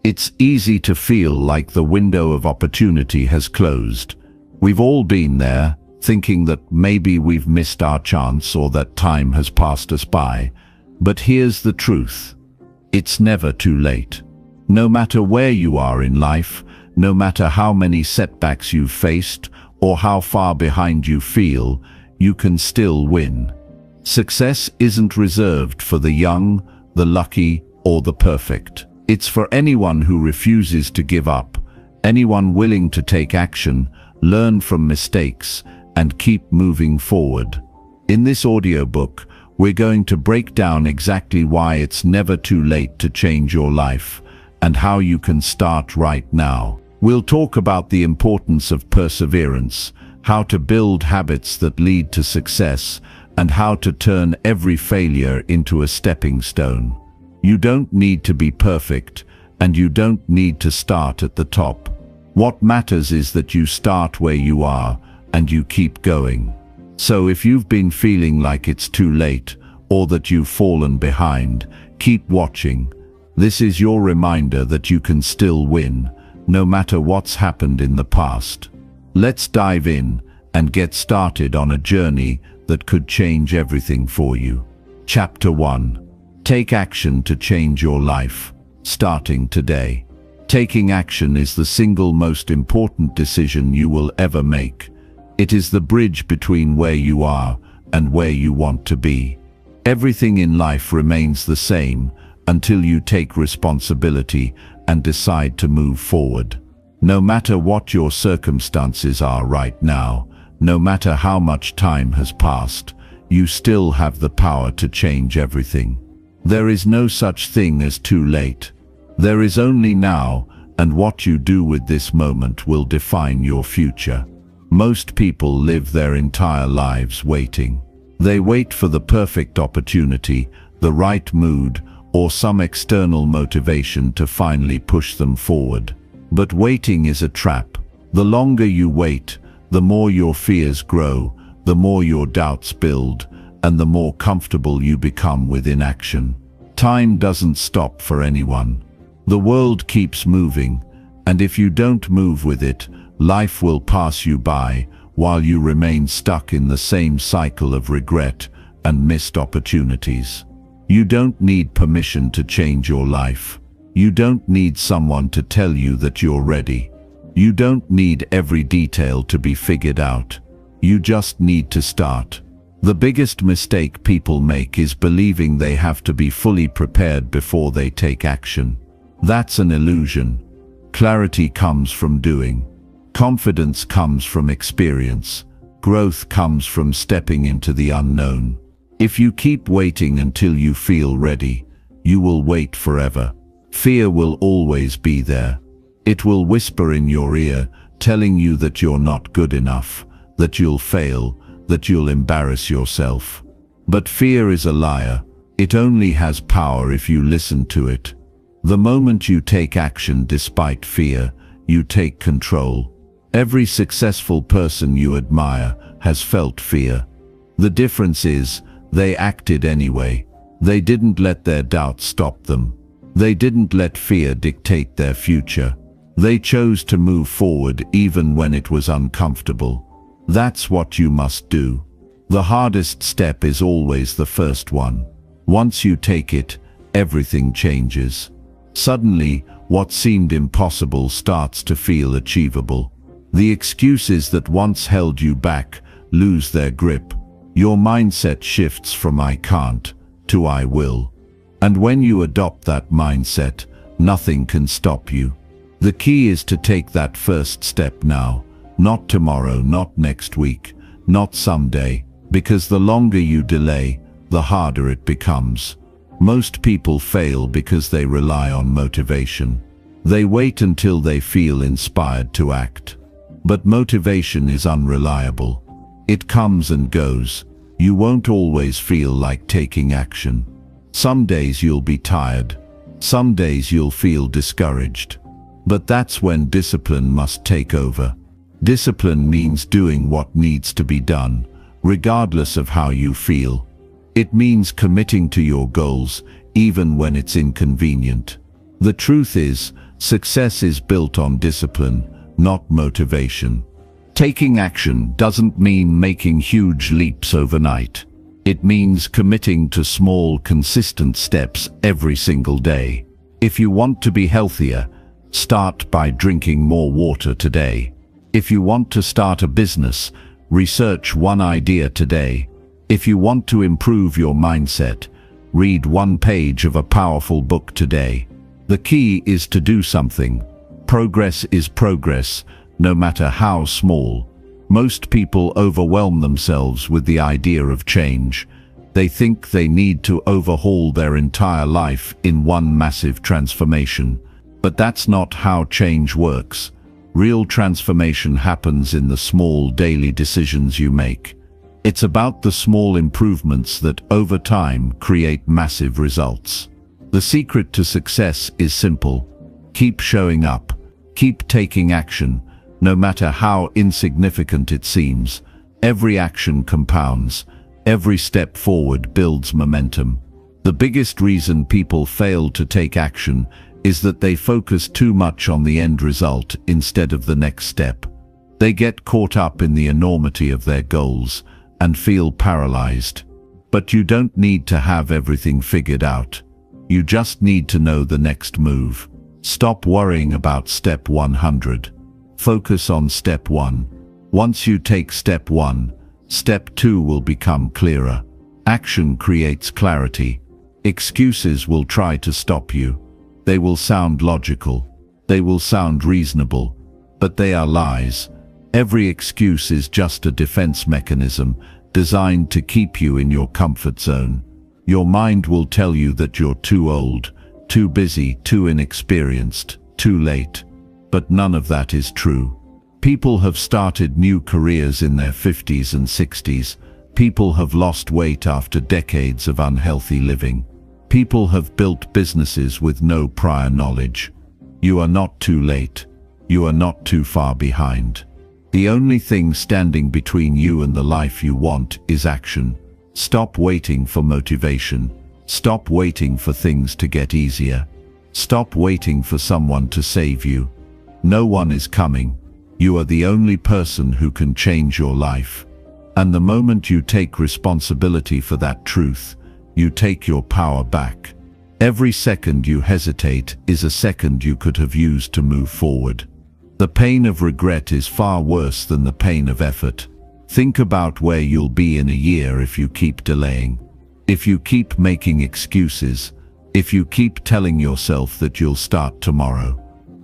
It's easy to feel like the window of opportunity has closed. We've all been there, thinking that maybe we've missed our chance or that time has passed us by. But here's the truth. It's never too late. No matter where you are in life, no matter how many setbacks you've faced or how far behind you feel, you can still win. Success isn't reserved for the young, the lucky, or the perfect. It's for anyone who refuses to give up, anyone willing to take action, learn from mistakes, and keep moving forward. In this audiobook, we're going to break down exactly why it's never too late to change your life, and how you can start right now. We'll talk about the importance of perseverance, how to build habits that lead to success, and how to turn every failure into a stepping stone. You don't need to be perfect, and you don't need to start at the top. What matters is that you start where you are, and you keep going. So if you've been feeling like it's too late, or that you've fallen behind, keep watching. This is your reminder that you can still win, no matter what's happened in the past. Let's dive in and get started on a journey that could change everything for you. Chapter 1. Take action to change your life, starting today. Taking action is the single most important decision you will ever make. It is the bridge between where you are and where you want to be. Everything in life remains the same until you take responsibility and decide to move forward. No matter what your circumstances are right now, no matter how much time has passed, you still have the power to change everything. There is no such thing as too late. There is only now, and what you do with this moment will define your future. Most people live their entire lives waiting. They wait for the perfect opportunity, the right mood, or some external motivation to finally push them forward. But waiting is a trap. The longer you wait, the more your fears grow, the more your doubts build, and the more comfortable you become with inaction. Time doesn't stop for anyone. The world keeps moving, and if you don't move with it, life will pass you by while you remain stuck in the same cycle of regret and missed opportunities. You don't need permission to change your life. You don't need someone to tell you that you're ready. You don't need every detail to be figured out. You just need to start. The biggest mistake people make is believing they have to be fully prepared before they take action. That's an illusion. Clarity comes from doing. Confidence comes from experience. Growth comes from stepping into the unknown. If you keep waiting until you feel ready, you will wait forever. Fear will always be there. It will whisper in your ear, telling you that you're not good enough, that you'll fail, that you'll embarrass yourself. But fear is a liar. It only has power if you listen to it. The moment you take action despite fear, you take control. Every successful person you admire has felt fear. The difference is, they acted anyway. They didn't let their doubts stop them. They didn't let fear dictate their future. They chose to move forward even when it was uncomfortable. That's what you must do. The hardest step is always the first one. Once you take it, everything changes. Suddenly, what seemed impossible starts to feel achievable. The excuses that once held you back lose their grip. Your mindset shifts from "I can't" to "I will." And when you adopt that mindset, nothing can stop you. The key is to take that first step now, not tomorrow, not next week, not someday, because the longer you delay, the harder it becomes. Most people fail because they rely on motivation. They wait until they feel inspired to act. But motivation is unreliable. It comes and goes. You won't always feel like taking action. Some days you'll be tired. Some days you'll feel discouraged. But that's when discipline must take over. Discipline means doing what needs to be done, regardless of how you feel. It means committing to your goals, even when it's inconvenient. The truth is, Success is built on discipline, not motivation. Taking action doesn't mean making huge leaps overnight. It means committing to small, consistent steps every single day. If you want to be healthier, start by drinking more water today. If you want to start a business, research one idea today. If you want to improve your mindset, read one page of a powerful book today. The key is to do something. Progress is progress, no matter how small. Most people overwhelm themselves with the idea of change. They think they need to overhaul their entire life in one massive transformation. But that's not how change works. Real transformation happens in the small daily decisions you make. It's about the small improvements that over time create massive results. The secret to success is simple. Keep showing up. Keep taking action, no matter how insignificant it seems. Every action compounds. Every step forward builds momentum. The biggest reason people fail to take action is that they focus too much on the end result instead of the next step. They get caught up in the enormity of their goals and feel paralyzed. But you don't need to have everything figured out. You just need to know the next move. Stop worrying about step 100. Focus on step 1. Once you take step 1, step 2 will become clearer. Action creates clarity. Excuses will try to stop you. They will sound logical. They will sound reasonable. But they are lies. Every excuse is just a defense mechanism designed to keep you in your comfort zone. Your mind will tell you that you're too old, too busy, too inexperienced, too late. But none of that is true. People have started new careers in their 50s and 60s. People have lost weight after decades of unhealthy living. People have built businesses with no prior knowledge. You are not too late. You are not too far behind. The only thing standing between you and the life you want is action. Stop waiting for motivation. Stop waiting for things to get easier. Stop waiting for someone to save you. No one is coming. You are the only person who can change your life. And the moment you take responsibility for that truth, you take your power back. Every second you hesitate is a second you could have used to move forward. The pain of regret is far worse than the pain of effort. Think about where you'll be in a year if you keep delaying. If you keep making excuses. If you keep telling yourself that you'll start tomorrow.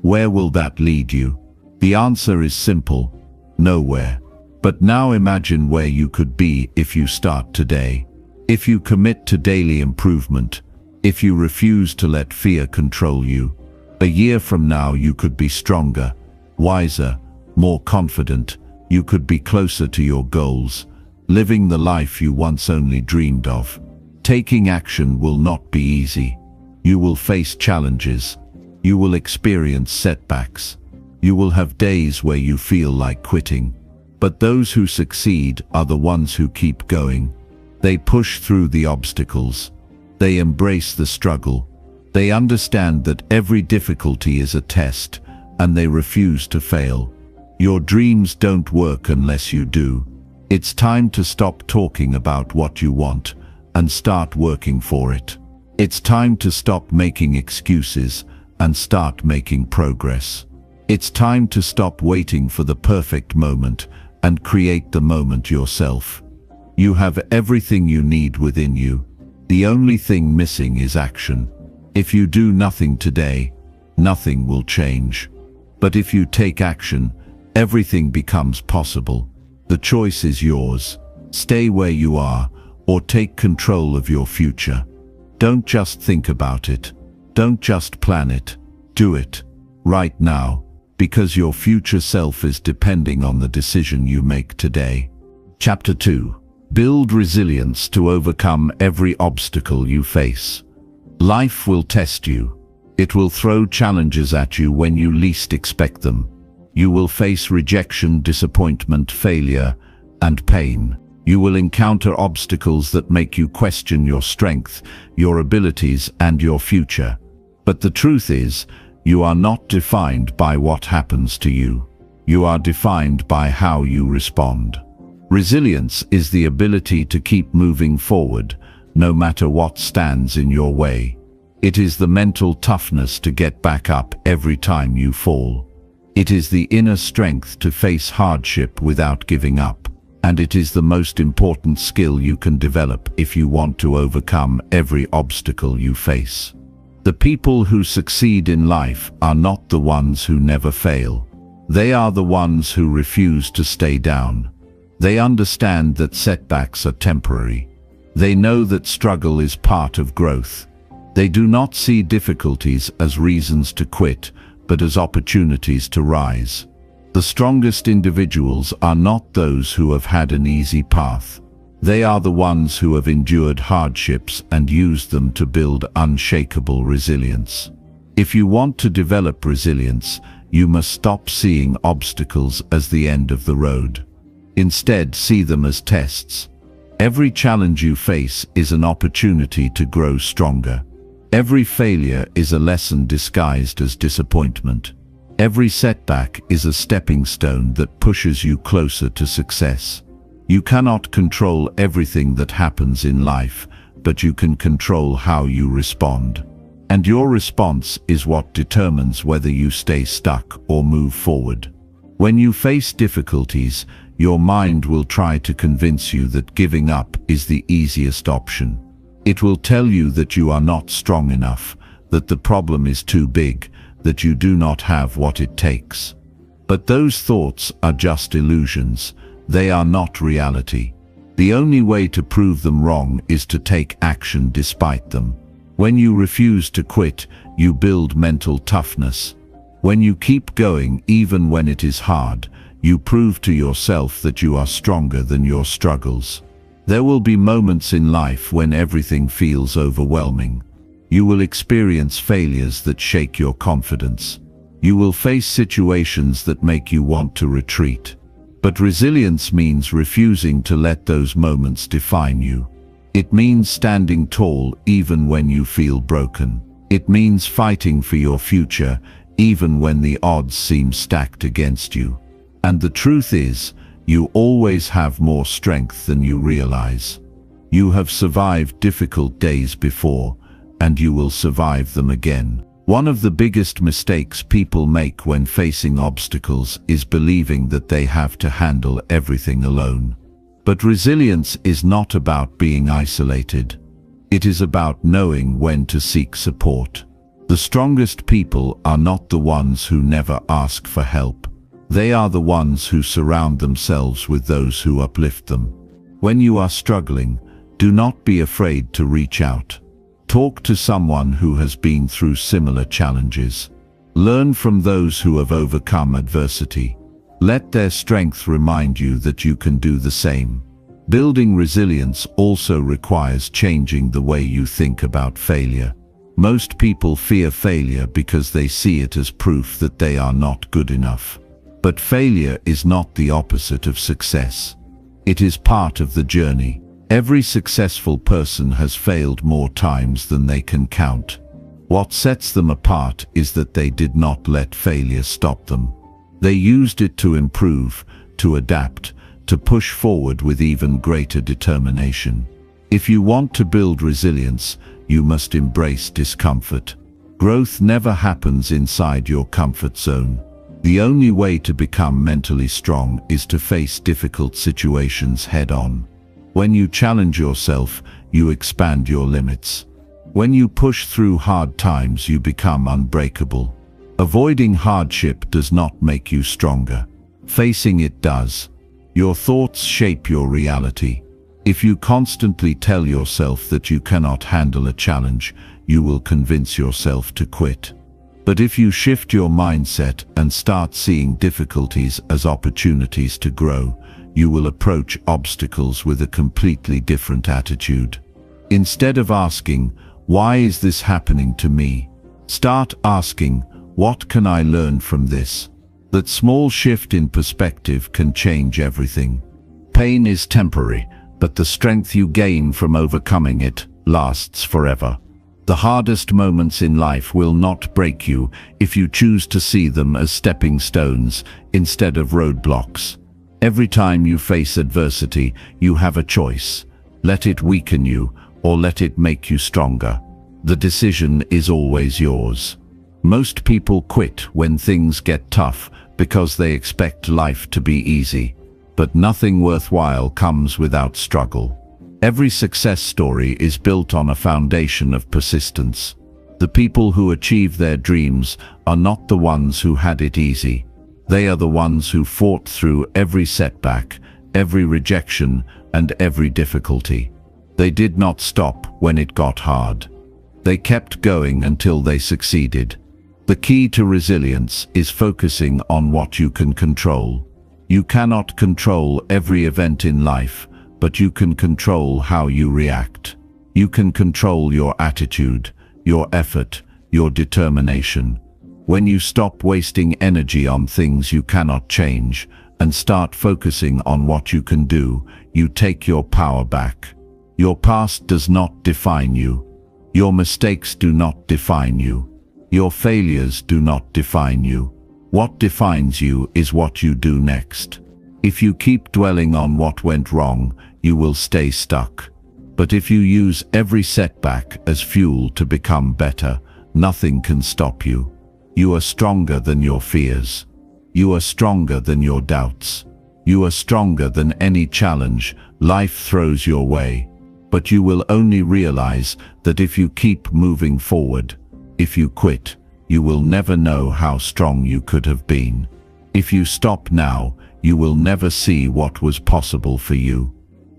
Where will that lead you? The answer is simple. Nowhere. But now imagine where you could be if you start today. If you commit to daily improvement. If you refuse to let fear control you. A year from now you could be stronger, wiser, more confident. You could be closer to your goals, living the life you once only dreamed of. Taking action will not be easy. You will face challenges. You will experience setbacks. You will have days where you feel like quitting. But those who succeed are the ones who keep going. They push through the obstacles. They embrace the struggle. They understand that every difficulty is a test, and they refuse to fail. Your dreams don't work unless you do. It's time to stop talking about what you want and start working for it. It's time to stop making excuses and start making progress. It's time to stop waiting for the perfect moment and create the moment yourself. You have everything you need within you. The only thing missing is action. If you do nothing today, nothing will change. But if you take action, everything becomes possible. The choice is yours. Stay where you are or take control of your future. Don't just think about it. Don't just plan it. Do it. Right now. Because your future self is depending on the decision you make today. Chapter 2. Build resilience to overcome every obstacle you face. Life will test you. It will throw challenges at you when you least expect them. You will face rejection, disappointment, failure, and pain. You will encounter obstacles that make you question your strength, your abilities, and your future. But the truth is, You are not defined by what happens to you. You are defined by how you respond. Resilience is the ability to keep moving forward, no matter what stands in your way. It is the mental toughness to get back up every time you fall. It is the inner strength to face hardship without giving up. And it is the most important skill you can develop if you want to overcome every obstacle you face. The people who succeed in life are not the ones who never fail. They are the ones who refuse to stay down. They understand that setbacks are temporary. They know that struggle is part of growth. They do not see difficulties as reasons to quit, but as opportunities to rise. The strongest individuals are not those who have had an easy path. They are the ones who have endured hardships and used them to build unshakable resilience. If you want to develop resilience, you must stop seeing obstacles as the end of the road. Instead, see them as tests. Every challenge you face is an opportunity to grow stronger. Every failure is a lesson disguised as disappointment. Every setback is a stepping stone that pushes you closer to success. You cannot control everything that happens in life, but you can control how you respond. And your response is what determines whether you stay stuck or move forward. When you face difficulties, your mind will try to convince you that giving up is the easiest option. It will tell you that you are not strong enough, that the problem is too big, that you do not have what it takes. But those thoughts are just illusions. They are not reality. The only way to prove them wrong is to take action despite them. When you refuse to quit, you build mental toughness. When you keep going even when it is hard, you prove to yourself that you are stronger than your struggles. There will be moments in life when everything feels overwhelming. You will experience failures that shake your confidence. You will face situations that make you want to retreat. But resilience means refusing to let those moments define you. It means standing tall even when you feel broken. It means fighting for your future even when the odds seem stacked against you. And the truth is, you always have more strength than you realize. You have survived difficult days before, and you will survive them again. One of the biggest mistakes people make when facing obstacles is believing that they have to handle everything alone. But resilience is not about being isolated. It is about knowing when to seek support. The strongest people are not the ones who never ask for help. They are the ones who surround themselves with those who uplift them. When you are struggling, do not be afraid to reach out. Talk to someone who has been through similar challenges. Learn from those who have overcome adversity. Let their strength remind you that you can do the same. Building resilience also requires changing the way you think about failure. Most people fear failure because they see it as proof that they are not good enough. But failure is not the opposite of success. It is part of the journey. Every successful person has failed more times than they can count. What sets them apart is that they did not let failure stop them. They used it to improve, to adapt, to push forward with even greater determination. If you want to build resilience, you must embrace discomfort. Growth never happens inside your comfort zone. The only way to become mentally strong is to face difficult situations head-on. When you challenge yourself, you expand your limits. When you push through hard times, you become unbreakable. Avoiding hardship does not make you stronger. Facing it does. Your thoughts shape your reality. If you constantly tell yourself that you cannot handle a challenge, you will convince yourself to quit. But if you shift your mindset and start seeing difficulties as opportunities to grow, you will approach obstacles with a completely different attitude. Instead of asking, "Why is this happening to me?" start asking, "What can I learn from this?" That small shift in perspective can change everything. Pain is temporary, but the strength you gain from overcoming it lasts forever. The hardest moments in life will not break you if you choose to see them as stepping stones instead of roadblocks. Every time you face adversity, you have a choice. Let it weaken you or let it make you stronger. The decision is always yours. Most people quit when things get tough because they expect life to be easy. But nothing worthwhile comes without struggle. Every success story is built on a foundation of persistence. The people who achieve their dreams are not the ones who had it easy. They are the ones who fought through every setback, every rejection, and every difficulty. They did not stop when it got hard. They kept going until they succeeded. The key to resilience is focusing on what you can control. You cannot control every event in life, but you can control how you react. You can control your attitude, your effort, your determination. When you stop wasting energy on things you cannot change and start focusing on what you can do, you take your power back. Your past does not define you. Your mistakes do not define you. Your failures do not define you. What defines you is what you do next. If you keep dwelling on what went wrong, you will stay stuck. But if you use every setback as fuel to become better, nothing can stop you. You are stronger than your fears. You are stronger than your doubts. You are stronger than any challenge life throws your way. But you will only realize that if you keep moving forward. If you quit, you will never know how strong you could have been. If you stop now, you will never see what was possible for you.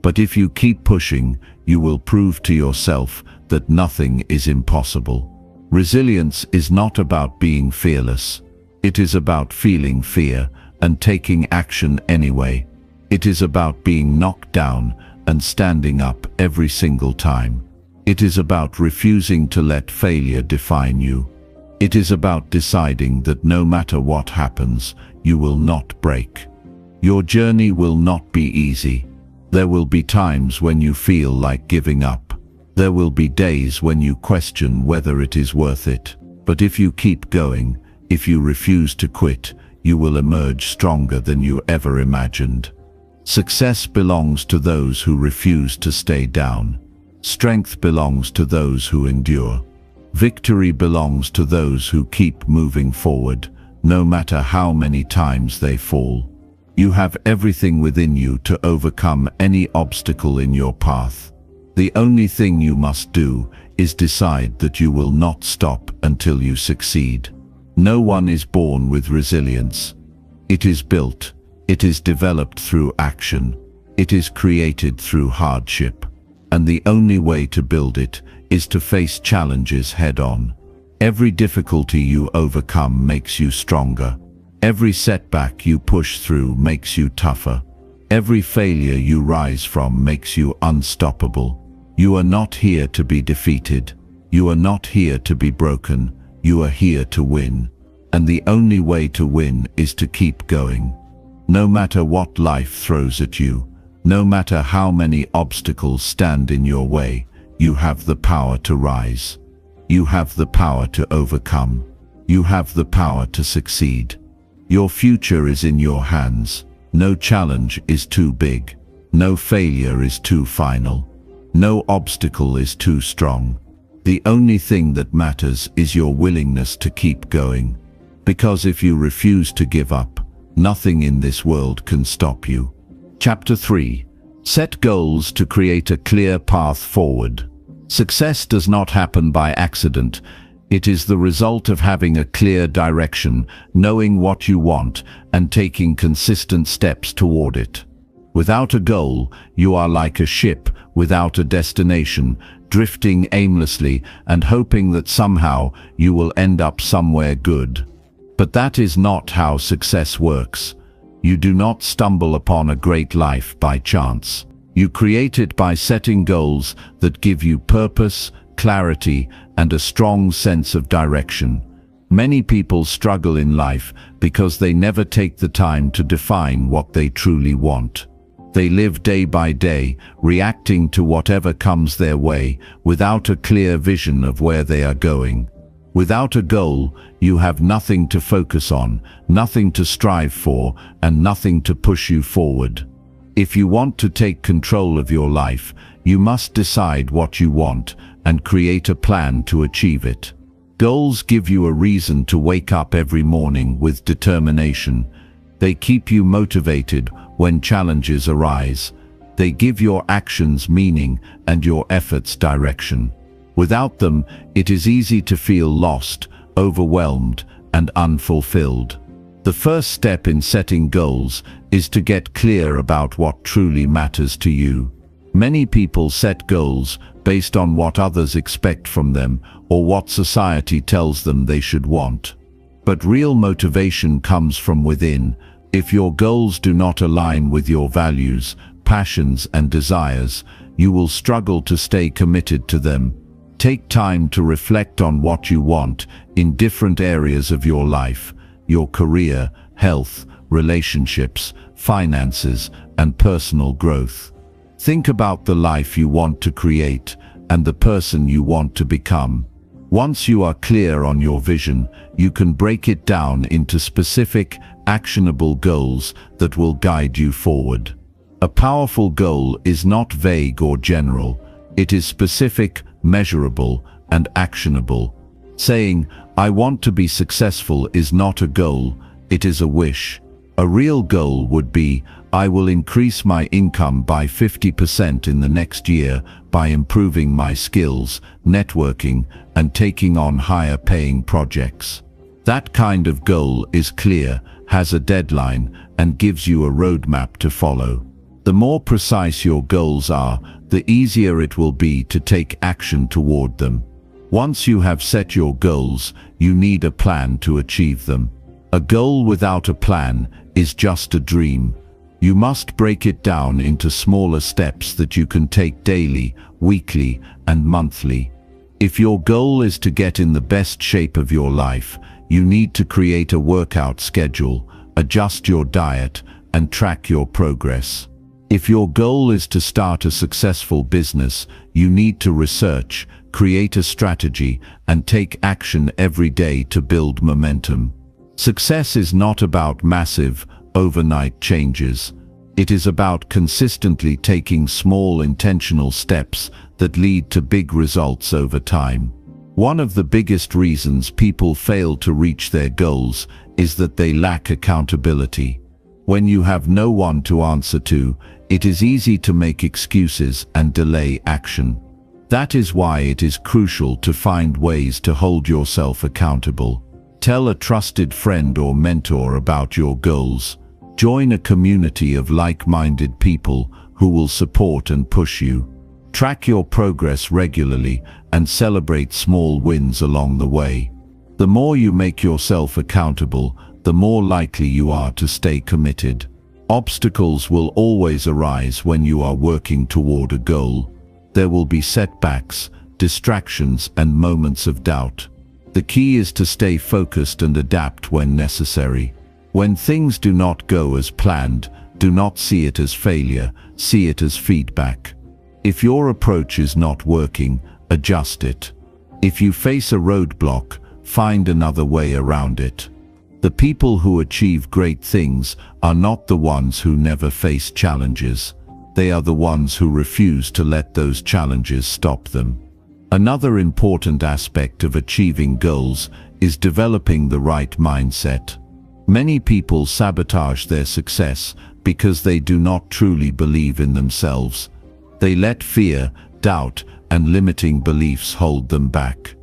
But if you keep pushing, you will prove to yourself that nothing is impossible. Resilience is not about being fearless. It is about feeling fear and taking action anyway. It is about being knocked down and standing up every single time. It is about refusing to let failure define you. It is about deciding that no matter what happens, you will not break. Your journey will not be easy. There will be times when you feel like giving up. There will be days when you question whether it is worth it. But if you keep going, if you refuse to quit, you will emerge stronger than you ever imagined. Success belongs to those who refuse to stay down. Strength belongs to those who endure. Victory belongs to those who keep moving forward, no matter how many times they fall. You have everything within you to overcome any obstacle in your path. The only thing you must do is decide that you will not stop until you succeed. No one is born with resilience. It is built. It is developed through action. It is created through hardship. And the only way to build it is to face challenges head-on. Every difficulty you overcome makes you stronger. Every setback you push through makes you tougher. Every failure you rise from makes you unstoppable. You are not here to be defeated. You are not here to be broken. You are here to win. And the only way to win is to keep going. No matter what life throws at you, no matter how many obstacles stand in your way, you have the power to rise. You have the power to overcome. You have the power to succeed. Your future is in your hands. No challenge is too big. No failure is too final. No obstacle is too strong. The only thing that matters is your willingness to keep going. Because if you refuse to give up, nothing in this world can stop you. Chapter 3. Set goals to create a clear path forward. Success does not happen by accident. It is the result of having a clear direction, knowing what you want, and taking consistent steps toward it. Without a goal, you are like a ship without a destination, drifting aimlessly and hoping that somehow you will end up somewhere good. But that is not how success works. You do not stumble upon a great life by chance. You create it by setting goals that give you purpose, clarity, and a strong sense of direction. Many people struggle in life because they never take the time to define what they truly want. They live day by day, reacting to whatever comes their way, without a clear vision of where they are going. Without a goal, you have nothing to focus on, nothing to strive for, and nothing to push you forward. If you want to take control of your life, you must decide what you want and create a plan to achieve it. Goals give you a reason to wake up every morning with determination. They keep you motivated when challenges arise. They give your actions meaning and your efforts direction. Without them, it is easy to feel lost, overwhelmed, and unfulfilled. The first step in setting goals is to get clear about what truly matters to you. Many people set goals based on what others expect from them or what society tells them they should want. But real motivation comes from within. If your goals do not align with your values, passions, and desires, you will struggle to stay committed to them. Take time to reflect on what you want in different areas of your life, your career, health, relationships, finances, and personal growth. Think about the life you want to create and the person you want to become. Once you are clear on your vision, you can break it down into specific, actionable goals that will guide you forward. A powerful goal is not vague or general. It is specific, measurable, and actionable. Saying, "I want to be successful" is not a goal, it is a wish. A real goal would be, "I will increase my income by 50% in the next year by improving my skills, networking, and taking on higher-paying projects." That kind of goal is clear, has a deadline, and gives you a roadmap to follow. The more precise your goals are, the easier it will be to take action toward them. Once you have set your goals, you need a plan to achieve them. A goal without a plan is just a dream. You must break it down into smaller steps that you can take daily, weekly, and monthly. If your goal is to get in the best shape of your life, you need to create a workout schedule, adjust your diet, and track your progress. If your goal is to start a successful business, you need to research, create a strategy, and take action every day to build momentum. Success is not about massive, overnight changes. It is about consistently taking small intentional steps that lead to big results over time. One of the biggest reasons people fail to reach their goals is that they lack accountability. When you have no one to answer to, it is easy to make excuses and delay action. That is why it is crucial to find ways to hold yourself accountable. Tell a trusted friend or mentor about your goals. Join a community of like-minded people who will support and push you. Track your progress regularly and celebrate small wins along the way. The more you make yourself accountable, the more likely you are to stay committed. Obstacles will always arise when you are working toward a goal. There will be setbacks, distractions, and moments of doubt. The key is to stay focused and adapt when necessary. When things do not go as planned, do not see it as failure, see it as feedback. If your approach is not working, adjust it. If you face a roadblock, find another way around it. The people who achieve great things are not the ones who never face challenges. They are the ones who refuse to let those challenges stop them. Another important aspect of achieving goals is developing the right mindset. Many people sabotage their success because they do not truly believe in themselves. They let fear, doubt, and limiting beliefs hold them back.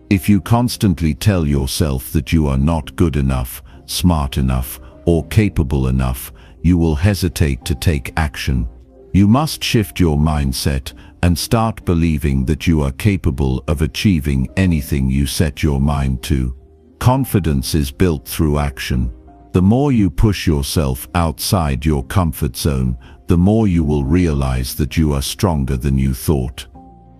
If you constantly tell yourself that you are not good enough, smart enough, or capable enough, you will hesitate to take action. You must shift your mindset and start believing that you are capable of achieving anything you set your mind to. Confidence is built through action. The more you push yourself outside your comfort zone, the more you will realize that you are stronger than you thought.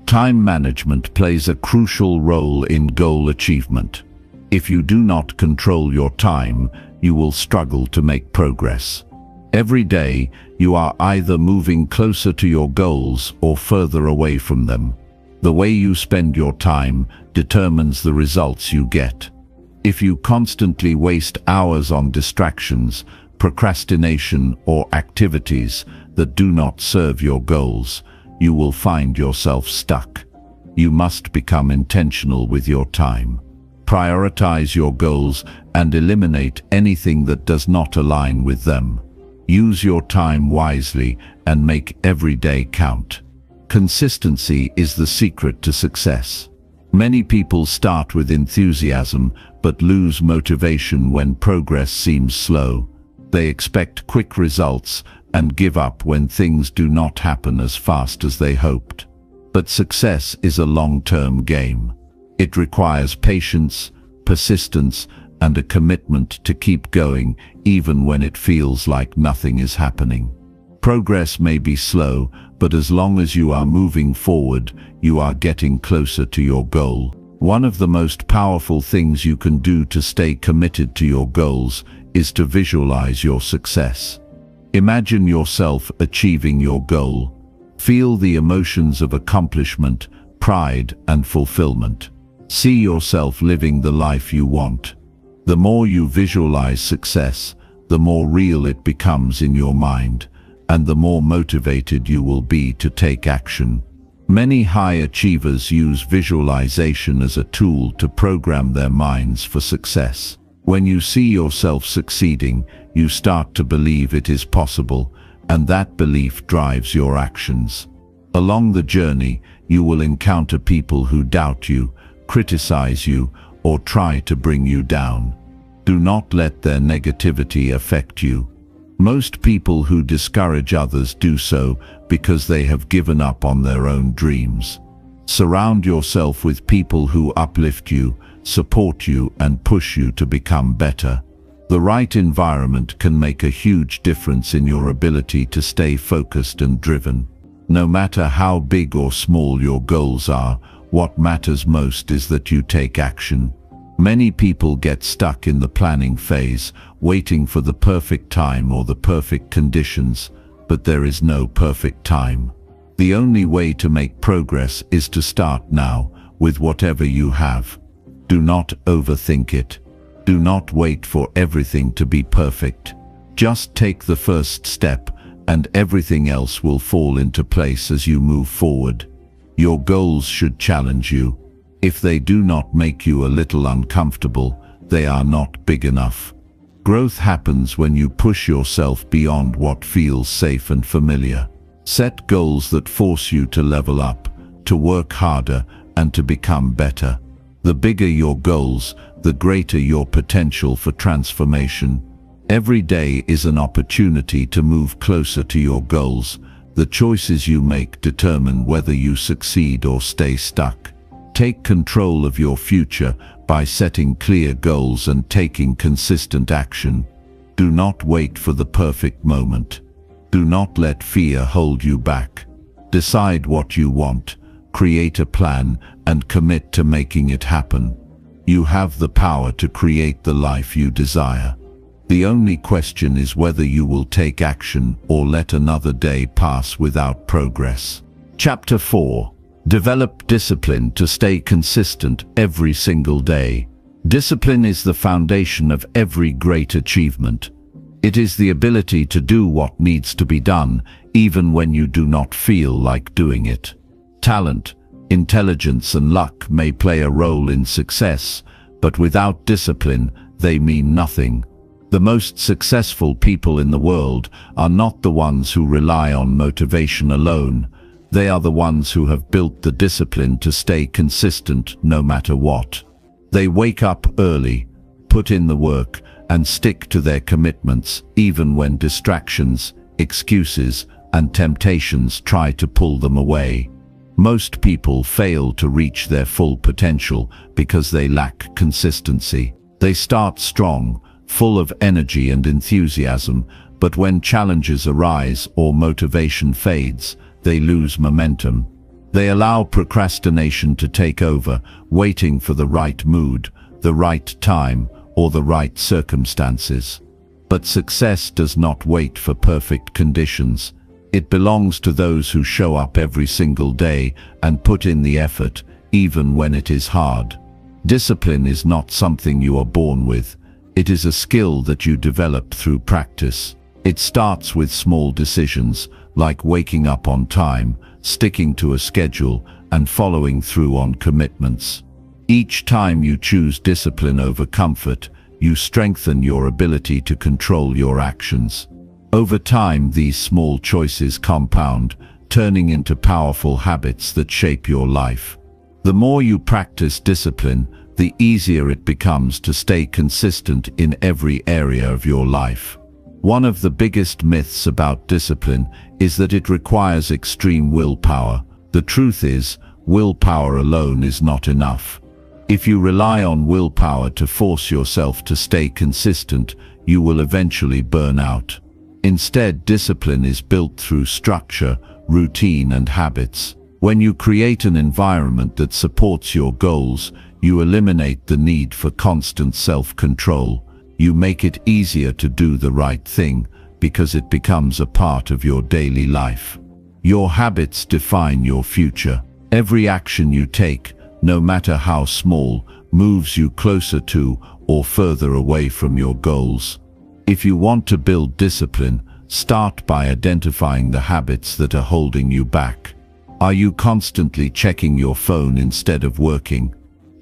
Time management plays a crucial role in goal achievement. If you do not control your time, you will struggle to make progress. Every day, you are either moving closer to your goals or further away from them. The way you spend your time determines the results you get. If you constantly waste hours on distractions, procrastination, or activities that do not serve your goals, you will find yourself stuck. You must become intentional with your time. Prioritize your goals and eliminate anything that does not align with them. Use your time wisely and make every day count. Consistency is the secret to success. Many people start with enthusiasm but lose motivation when progress seems slow. They expect quick results and give up when things do not happen as fast as they hoped. But success is a long-term game. It requires patience, persistence, and a commitment to keep going even when it feels like nothing is happening. Progress may be slow, but as long as you are moving forward, you are getting closer to your goal. One of the most powerful things you can do to stay committed to your goals is to visualize your success. Imagine yourself achieving your goal. Feel the emotions of accomplishment, pride, and fulfillment. See yourself living the life you want. The more you visualize success, the more real it becomes in your mind, and the more motivated you will be to take action. Many high achievers use visualization as a tool to program their minds for success. When you see yourself succeeding, you start to believe it is possible, and that belief drives your actions. Along the journey, you will encounter people who doubt you, criticize you, or try to bring you down. Do not let their negativity affect you. Most people who discourage others do so because they have given up on their own dreams. Surround yourself with people who uplift you, support you, and push you to become better. The right environment can make a huge difference in your ability to stay focused and driven. No matter how big or small your goals are, what matters most is that you take action. Many people get stuck in the planning phase, waiting for the perfect time or the perfect conditions, but there is no perfect time. The only way to make progress is to start now, with whatever you have. Do not overthink it. Do not wait for everything to be perfect. Just take the first step, and everything else will fall into place as you move forward. Your goals should challenge you. If they do not make you a little uncomfortable, they are not big enough. Growth happens when you push yourself beyond what feels safe and familiar. Set goals that force you to level up, to work harder, and to become better. The bigger your goals, the greater your potential for transformation. Every day is an opportunity to move closer to your goals. The choices you make determine whether you succeed or stay stuck. Take control of your future by setting clear goals and taking consistent action. Do not wait for the perfect moment. Do not let fear hold you back. Decide what you want, create a plan, and commit to making it happen. You have the power to create the life you desire. The only question is whether you will take action or let another day pass without progress. Chapter 4. Develop discipline to stay consistent every single day. Discipline is the foundation of every great achievement. It is the ability to do what needs to be done, even when you do not feel like doing it. Talent, intelligence, and luck may play a role in success, but without discipline, they mean nothing. The most successful people in the world are not the ones who rely on motivation alone. They are the ones who have built the discipline to stay consistent no matter what. They wake up early, put in the work, and stick to their commitments even when distractions, excuses, and temptations try to pull them away. Most people fail to reach their full potential because they lack consistency. They start strong, full of energy and enthusiasm, but when challenges arise or motivation fades, they lose momentum. They allow procrastination to take over, waiting for the right mood, the right time, or the right circumstances. But success does not wait for perfect conditions. It belongs to those who show up every single day and put in the effort, even when it is hard. Discipline is not something you are born with. It is a skill that you develop through practice. It starts with small decisions, like waking up on time, sticking to a schedule, and following through on commitments. Each time you choose discipline over comfort, you strengthen your ability to control your actions. Over time, these small choices compound, turning into powerful habits that shape your life. The more you practice discipline, the easier it becomes to stay consistent in every area of your life. One of the biggest myths about discipline is that it requires extreme willpower. The truth is, willpower alone is not enough. If you rely on willpower to force yourself to stay consistent, you will eventually burn out. Instead, discipline is built through structure, routine, and habits. When you create an environment that supports your goals, you eliminate the need for constant self-control. You make it easier to do the right thing because it becomes a part of your daily life. Your habits define your future. Every action you take, no matter how small, moves you closer to or further away from your goals. If you want to build discipline, start by identifying the habits that are holding you back. Are you constantly checking your phone instead of working?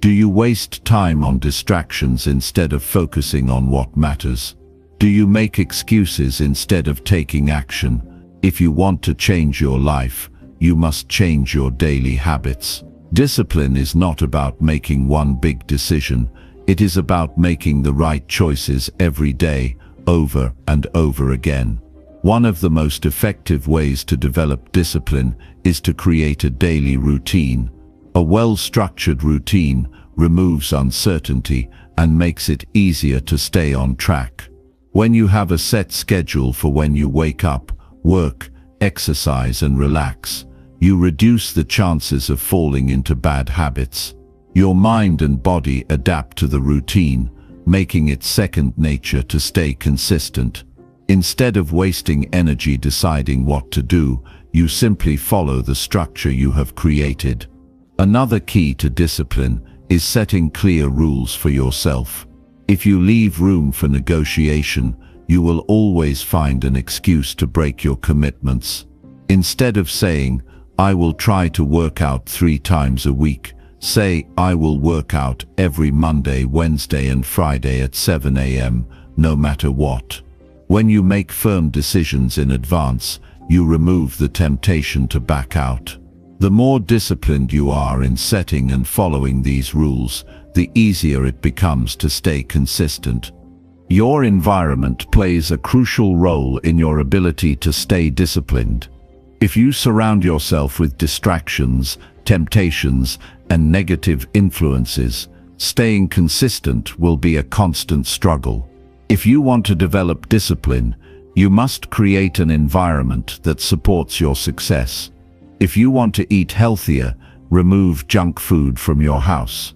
Do you waste time on distractions instead of focusing on what matters? Do you make excuses instead of taking action? If you want to change your life, you must change your daily habits. Discipline is not about making one big decision. It is about making the right choices every day, over and over again. One of the most effective ways to develop discipline is to create a daily routine. A well-structured routine removes uncertainty and makes it easier to stay on track. When you have a set schedule for when you wake up, work, exercise, and relax, you reduce the chances of falling into bad habits. Your mind and body adapt to the routine, making it second nature to stay consistent. Instead of wasting energy deciding what to do, you simply follow the structure you have created. Another key to discipline is setting clear rules for yourself. If you leave room for negotiation, you will always find an excuse to break your commitments. Instead of saying, "I will try to work out 3 times a week," say, "I will work out every Monday, Wednesday, and Friday at 7 a.m., no matter what." When you make firm decisions in advance, you remove the temptation to back out. The more disciplined you are in setting and following these rules, the easier it becomes to stay consistent. Your environment plays a crucial role in your ability to stay disciplined. If you surround yourself with distractions, temptations, and negative influences, staying consistent will be a constant struggle. If you want to develop discipline, you must create an environment that supports your success. If you want to eat healthier, remove junk food from your house.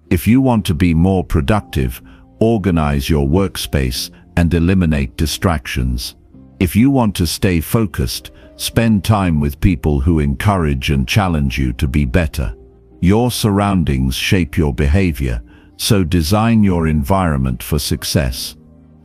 If you want to be more productive, organize your workspace and eliminate distractions. If you want to stay focused, spend time with people who encourage and challenge you to be better. Your surroundings shape your behavior, so design your environment for success.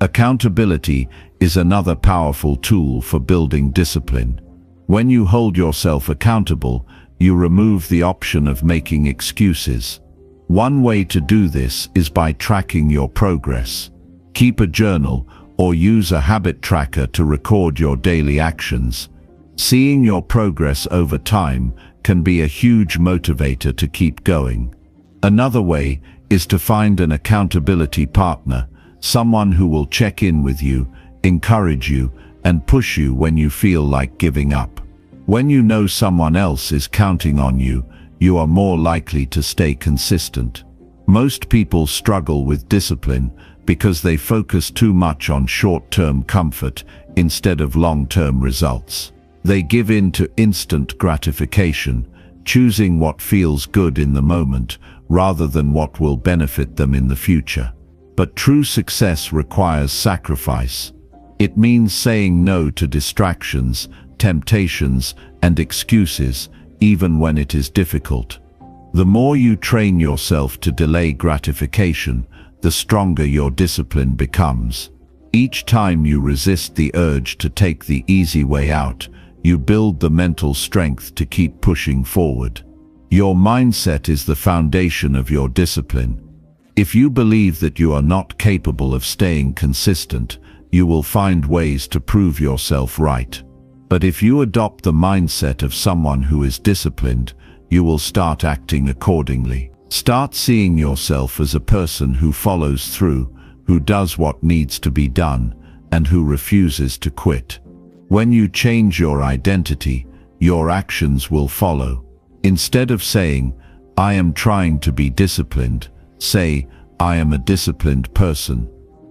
Accountability is another powerful tool for building discipline. When you hold yourself accountable, you remove the option of making excuses. One way to do this is by tracking your progress. Keep a journal or use a habit tracker to record your daily actions. Seeing your progress over time can be a huge motivator to keep going. Another way is to find an accountability partner, someone who will check in with you, encourage you, and push you when you feel like giving up. When you know someone else is counting on you, you are more likely to stay consistent. Most people struggle with discipline because they focus too much on short-term comfort instead of long-term results. They give in to instant gratification, choosing what feels good in the moment rather than what will benefit them in the future. But true success requires sacrifice. It means saying no to distractions, temptations, and excuses, even when it is difficult. The more you train yourself to delay gratification, the stronger your discipline becomes. Each time you resist the urge to take the easy way out, you build the mental strength to keep pushing forward. Your mindset is the foundation of your discipline. If you believe that you are not capable of staying consistent, you will find ways to prove yourself right. But if you adopt the mindset of someone who is disciplined, you will start acting accordingly. Start seeing yourself as a person who follows through, who does what needs to be done, and who refuses to quit. When you change your identity, your actions will follow. Instead of saying, "I am trying to be disciplined," say, "I am a disciplined person."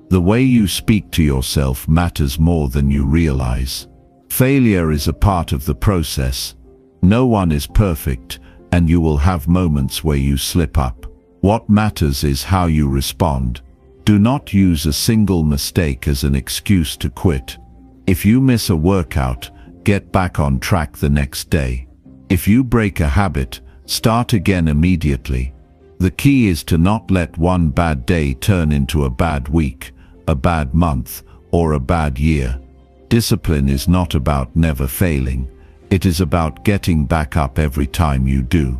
The way you speak to yourself matters more than you realize. Failure is a part of the process. No one is perfect, and you will have moments where you slip up. What matters is how you respond. Do not use a single mistake as an excuse to quit. If you miss a workout, get back on track the next day. If you break a habit, start again immediately. The key is to not let one bad day turn into a bad week, a bad month, or a bad year. Discipline is not about never failing. It is about getting back up every time you do.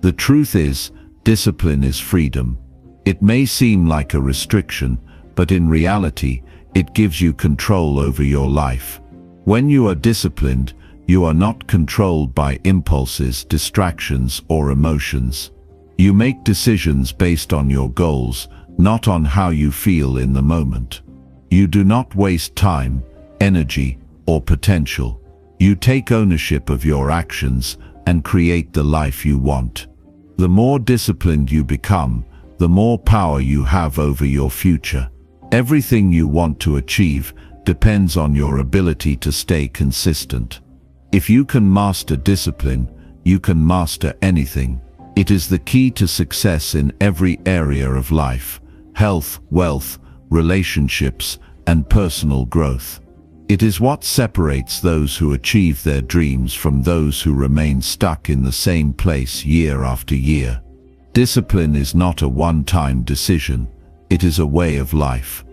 The truth is, discipline is freedom. It may seem like a restriction, but in reality, it gives you control over your life. When you are disciplined, you are not controlled by impulses, distractions, or emotions. You make decisions based on your goals, not on how you feel in the moment. You do not waste time, energy, or potential. You take ownership of your actions and create the life you want. The more disciplined you become, the more power you have over your future. Everything you want to achieve depends on your ability to stay consistent. If you can master discipline, you can master anything. It is the key to success in every area of life: health, wealth, relationships, and personal growth. It is what separates those who achieve their dreams from those who remain stuck in the same place year after year. Discipline is not a one-time decision, it is a way of life.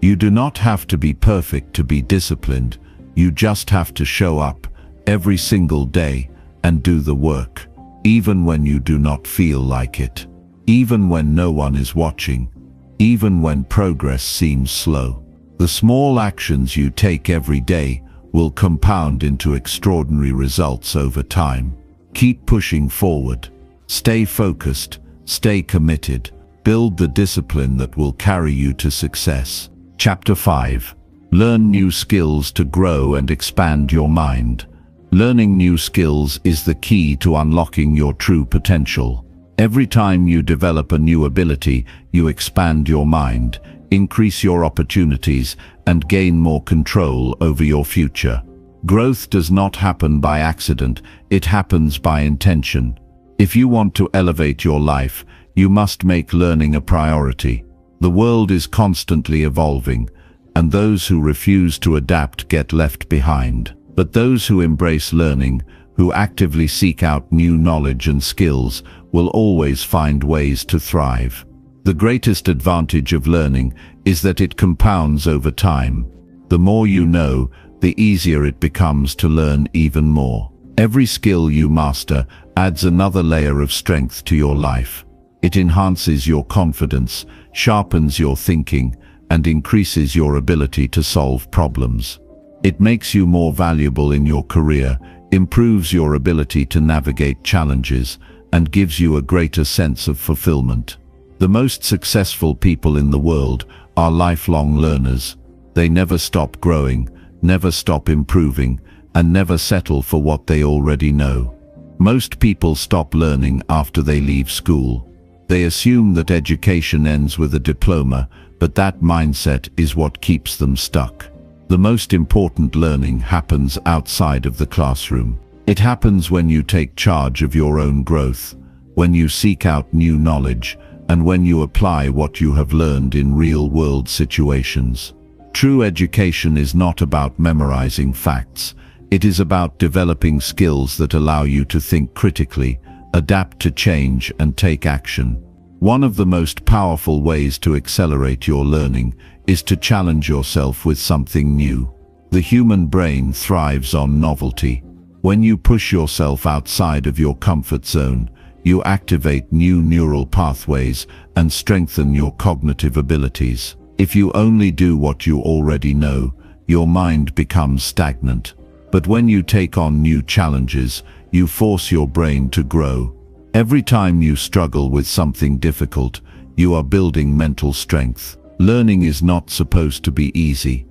You do not have to be perfect to be disciplined, you just have to show up every single day and do the work, even when you do not feel like it, even when no one is watching, even when progress seems slow. The small actions you take every day will compound into extraordinary results over time. Keep pushing forward. Stay focused, stay committed, build the discipline that will carry you to success. Chapter 5. Learn new skills to grow and expand your mind. Learning new skills is the key to unlocking your true potential. Every time you develop a new ability, you expand your mind, increase your opportunities, and gain more control over your future. Growth does not happen by accident, it happens by intention. If you want to elevate your life, you must make learning a priority. The world is constantly evolving, and those who refuse to adapt get left behind. But those who embrace learning, who actively seek out new knowledge and skills, will always find ways to thrive. The greatest advantage of learning is that it compounds over time. The more you know, the easier it becomes to learn even more. Every skill you master adds another layer of strength to your life. It enhances your confidence, sharpens your thinking, and increases your ability to solve problems. It makes you more valuable in your career, improves your ability to navigate challenges, and gives you a greater sense of fulfillment. The most successful people in the world are lifelong learners. They never stop growing, never stop improving, and never settle for what they already know. Most people stop learning after they leave school. They assume that education ends with a diploma, but that mindset is what keeps them stuck. The most important learning happens outside of the classroom. It happens when you take charge of your own growth, when you seek out new knowledge, and when you apply what you have learned in real-world situations. True education is not about memorizing facts. It is about developing skills that allow you to think critically, adapt to change, and take action. One of the most powerful ways to accelerate your learning is to challenge yourself with something new. The human brain thrives on novelty. When you push yourself outside of your comfort zone, you activate new neural pathways and strengthen your cognitive abilities. If you only do what you already know, your mind becomes stagnant. But when you take on new challenges, you force your brain to grow. Every time you struggle with something difficult, you are building mental strength. Learning is not supposed to be easy.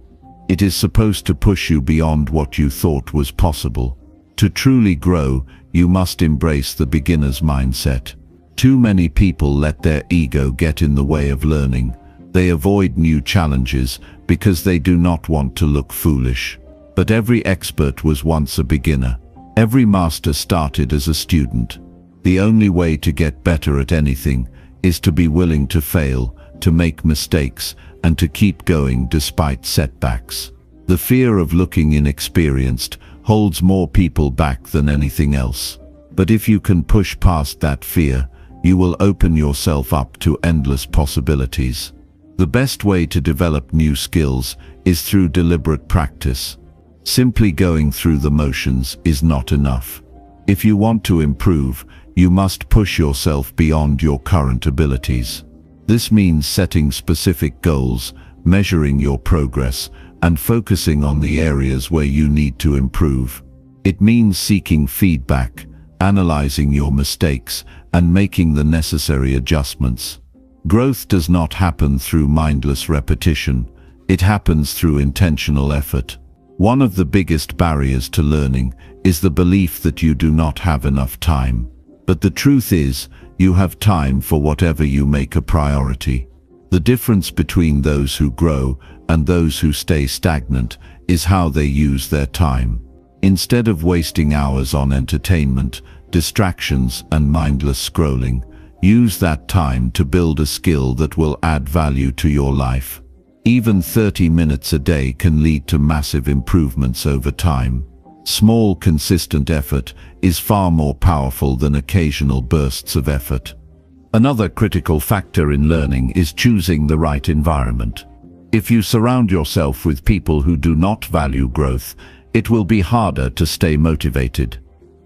It is supposed to push you beyond what you thought was possible. To truly grow, you must embrace the beginner's mindset. Too many people let their ego get in the way of learning. They avoid new challenges because they do not want to look foolish. But every expert was once a beginner. Every master started as a student. The only way to get better at anything is to be willing to fail, to make mistakes, and to keep going despite setbacks. The fear of looking inexperienced holds more people back than anything else. But if you can push past that fear, you will open yourself up to endless possibilities. The best way to develop new skills is through deliberate practice. Simply going through the motions is not enough. If you want to improve, you must push yourself beyond your current abilities. This means setting specific goals, measuring your progress, and focusing on the areas where you need to improve. It means seeking feedback, analyzing your mistakes, and making the necessary adjustments. Growth does not happen through mindless repetition. It happens through intentional effort. One of the biggest barriers to learning is the belief that you do not have enough time. But the truth is, you have time for whatever you make a priority. The difference between those who grow and those who stay stagnant is how they use their time. Instead of wasting hours on entertainment, distractions, and mindless scrolling, use that time to build a skill that will add value to your life. Even 30 minutes a day can lead to massive improvements over time. Small, consistent effort is far more powerful than occasional bursts of effort. Another critical factor in learning is choosing the right environment. If you surround yourself with people who do not value growth, it will be harder to stay motivated.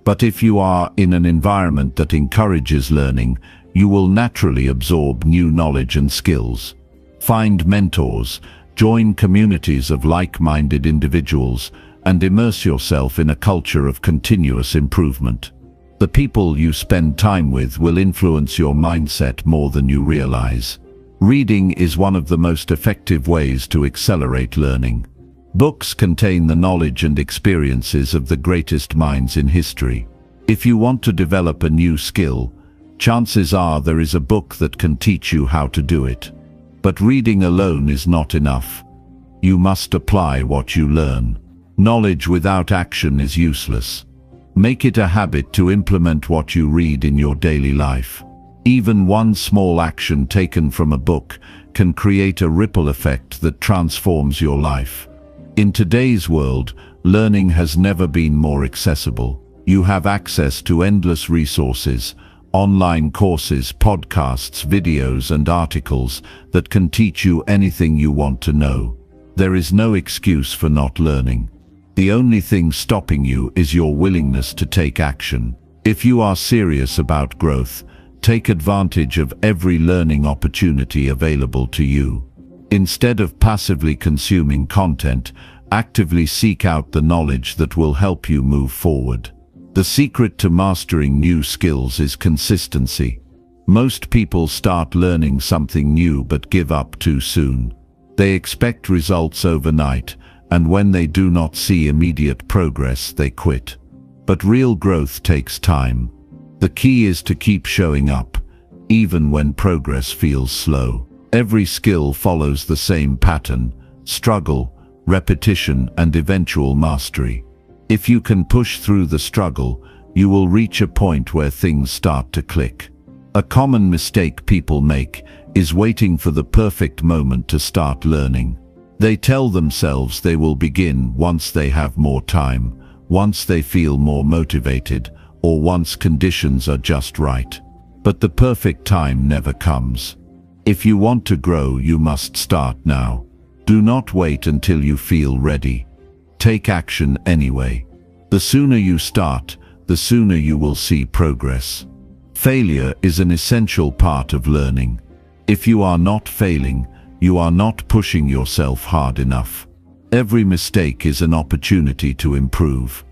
But if you are in an environment that encourages learning, you will naturally absorb new knowledge and skills. Find mentors, join communities of like-minded individuals, and immerse yourself in a culture of continuous improvement. The people you spend time with will influence your mindset more than you realize. Reading is one of the most effective ways to accelerate learning. Books contain the knowledge and experiences of the greatest minds in history. If you want to develop a new skill, chances are there is a book that can teach you how to do it. But reading alone is not enough. You must apply what you learn. Knowledge without action is useless. Make it a habit to implement what you read in your daily life. Even one small action taken from a book can create a ripple effect that transforms your life. In today's world, learning has never been more accessible. You have access to endless resources, online courses, podcasts, videos, and articles that can teach you anything you want to know. There is no excuse for not learning. The only thing stopping you is your willingness to take action. If you are serious about growth, take advantage of every learning opportunity available to you. Instead of passively consuming content, actively seek out the knowledge that will help you move forward. The secret to mastering new skills is consistency. Most people start learning something new but give up too soon. They expect results overnight, and when they do not see immediate progress, they quit. But real growth takes time. The key is to keep showing up, even when progress feels slow. Every skill follows the same pattern: struggle, repetition, and eventual mastery. If you can push through the struggle, you will reach a point where things start to click. A common mistake people make is waiting for the perfect moment to start learning. They tell themselves they will begin once they have more time, once they feel more motivated, or once conditions are just right. But the perfect time never comes. If you want to grow, you must start now. Do not wait until you feel ready. Take action anyway. The sooner you start, the sooner you will see progress. Failure is an essential part of learning. If you are not failing, you are not pushing yourself hard enough. Every mistake is an opportunity to improve.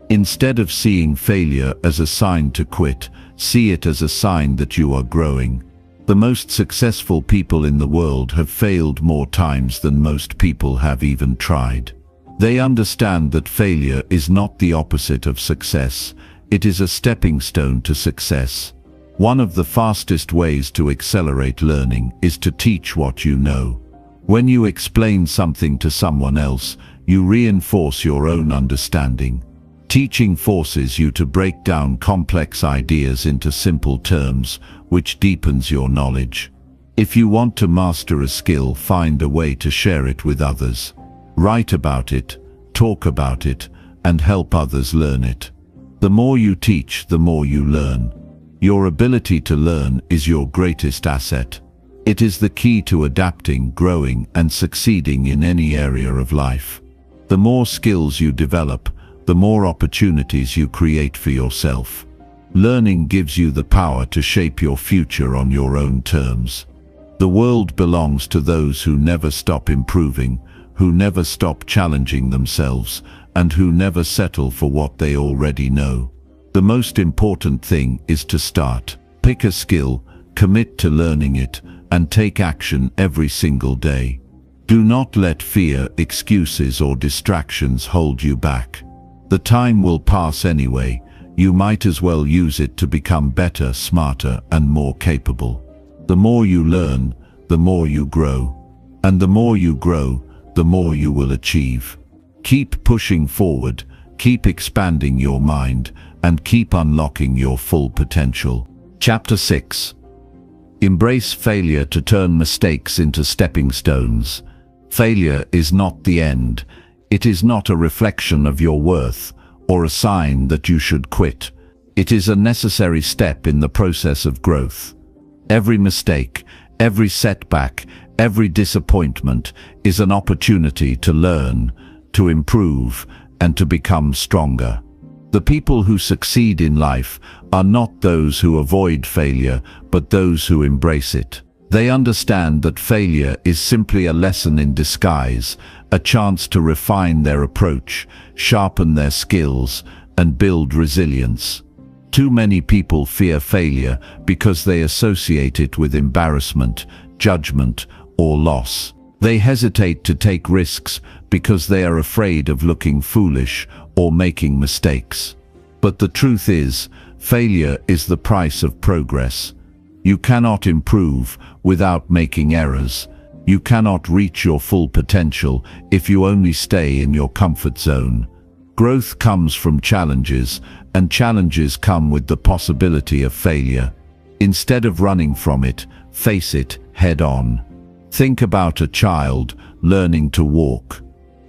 Instead of seeing failure as a sign to quit, see it as a sign that you are growing. The most successful people in the world have failed more times than most people have even tried. They understand that failure is not the opposite of success. It is a stepping stone to success. One of the fastest ways to accelerate learning is to teach what you know. When you explain something to someone else, you reinforce your own understanding. Teaching forces you to break down complex ideas into simple terms, which deepens your knowledge. If you want to master a skill, find a way to share it with others. Write about it, talk about it, and help others learn it. The more you teach, the more you learn. Your ability to learn is your greatest asset. It is the key to adapting, growing, and succeeding in any area of life. The more skills you develop, the more opportunities you create for yourself. Learning gives you the power to shape your future on your own terms. The world belongs to those who never stop improving, who never stop challenging themselves, and who never settle for what they already know. The most important thing is to start. Pick a skill, commit to learning it, and take action every single day. Do not let fear, excuses, or distractions hold you back. The time will pass anyway. You might as well use it to become better, smarter, and more capable. The more you learn, the more you grow. And the more you grow, the more you will achieve. Keep pushing forward, keep expanding your mind, and keep unlocking your full potential. Chapter 6. Embrace failure to turn mistakes into stepping stones. Failure is not the end. It is not a reflection of your worth or a sign that you should quit. It is a necessary step in the process of growth. Every mistake, every setback, every disappointment is an opportunity to learn, to improve, and to become stronger. The people who succeed in life are not those who avoid failure, but those who embrace it. They understand that failure is simply a lesson in disguise, a chance to refine their approach, sharpen their skills, and build resilience. Too many people fear failure because they associate it with embarrassment, judgment, or loss. They hesitate to take risks because they are afraid of looking foolish or making mistakes. But the truth is, failure is the price of progress. You cannot improve without making errors. You cannot reach your full potential if you only stay in your comfort zone. Growth comes from challenges, and challenges come with the possibility of failure. Instead of running from it, face it head on. Think about a child learning to walk.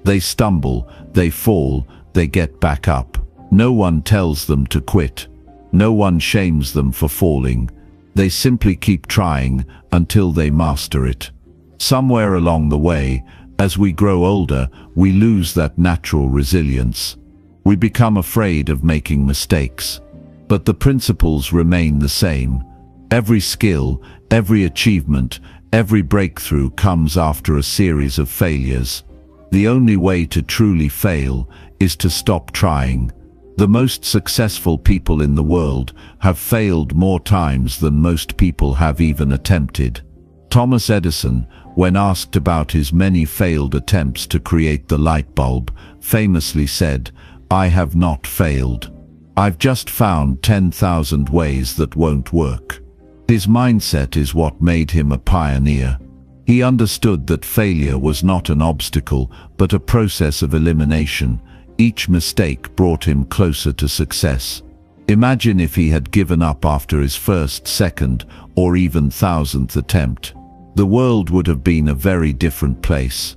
They stumble, they fall, they get back up. No one tells them to quit. No one shames them for falling. They simply keep trying until they master it. Somewhere along the way, as we grow older, we lose that natural resilience. We become afraid of making mistakes. But the principles remain the same. Every skill, every achievement, every breakthrough comes after a series of failures. The only way to truly fail is to stop trying. The most successful people in the world have failed more times than most people have even attempted. Thomas Edison, when asked about his many failed attempts to create the light bulb, famously said, "I have not failed. I've just found 10,000 ways that won't work." His mindset is what made him a pioneer. He understood that failure was not an obstacle, but a process of elimination. Each mistake brought him closer to success. Imagine if he had given up after his first, second, or even 1,000th attempt. The world would have been a very different place.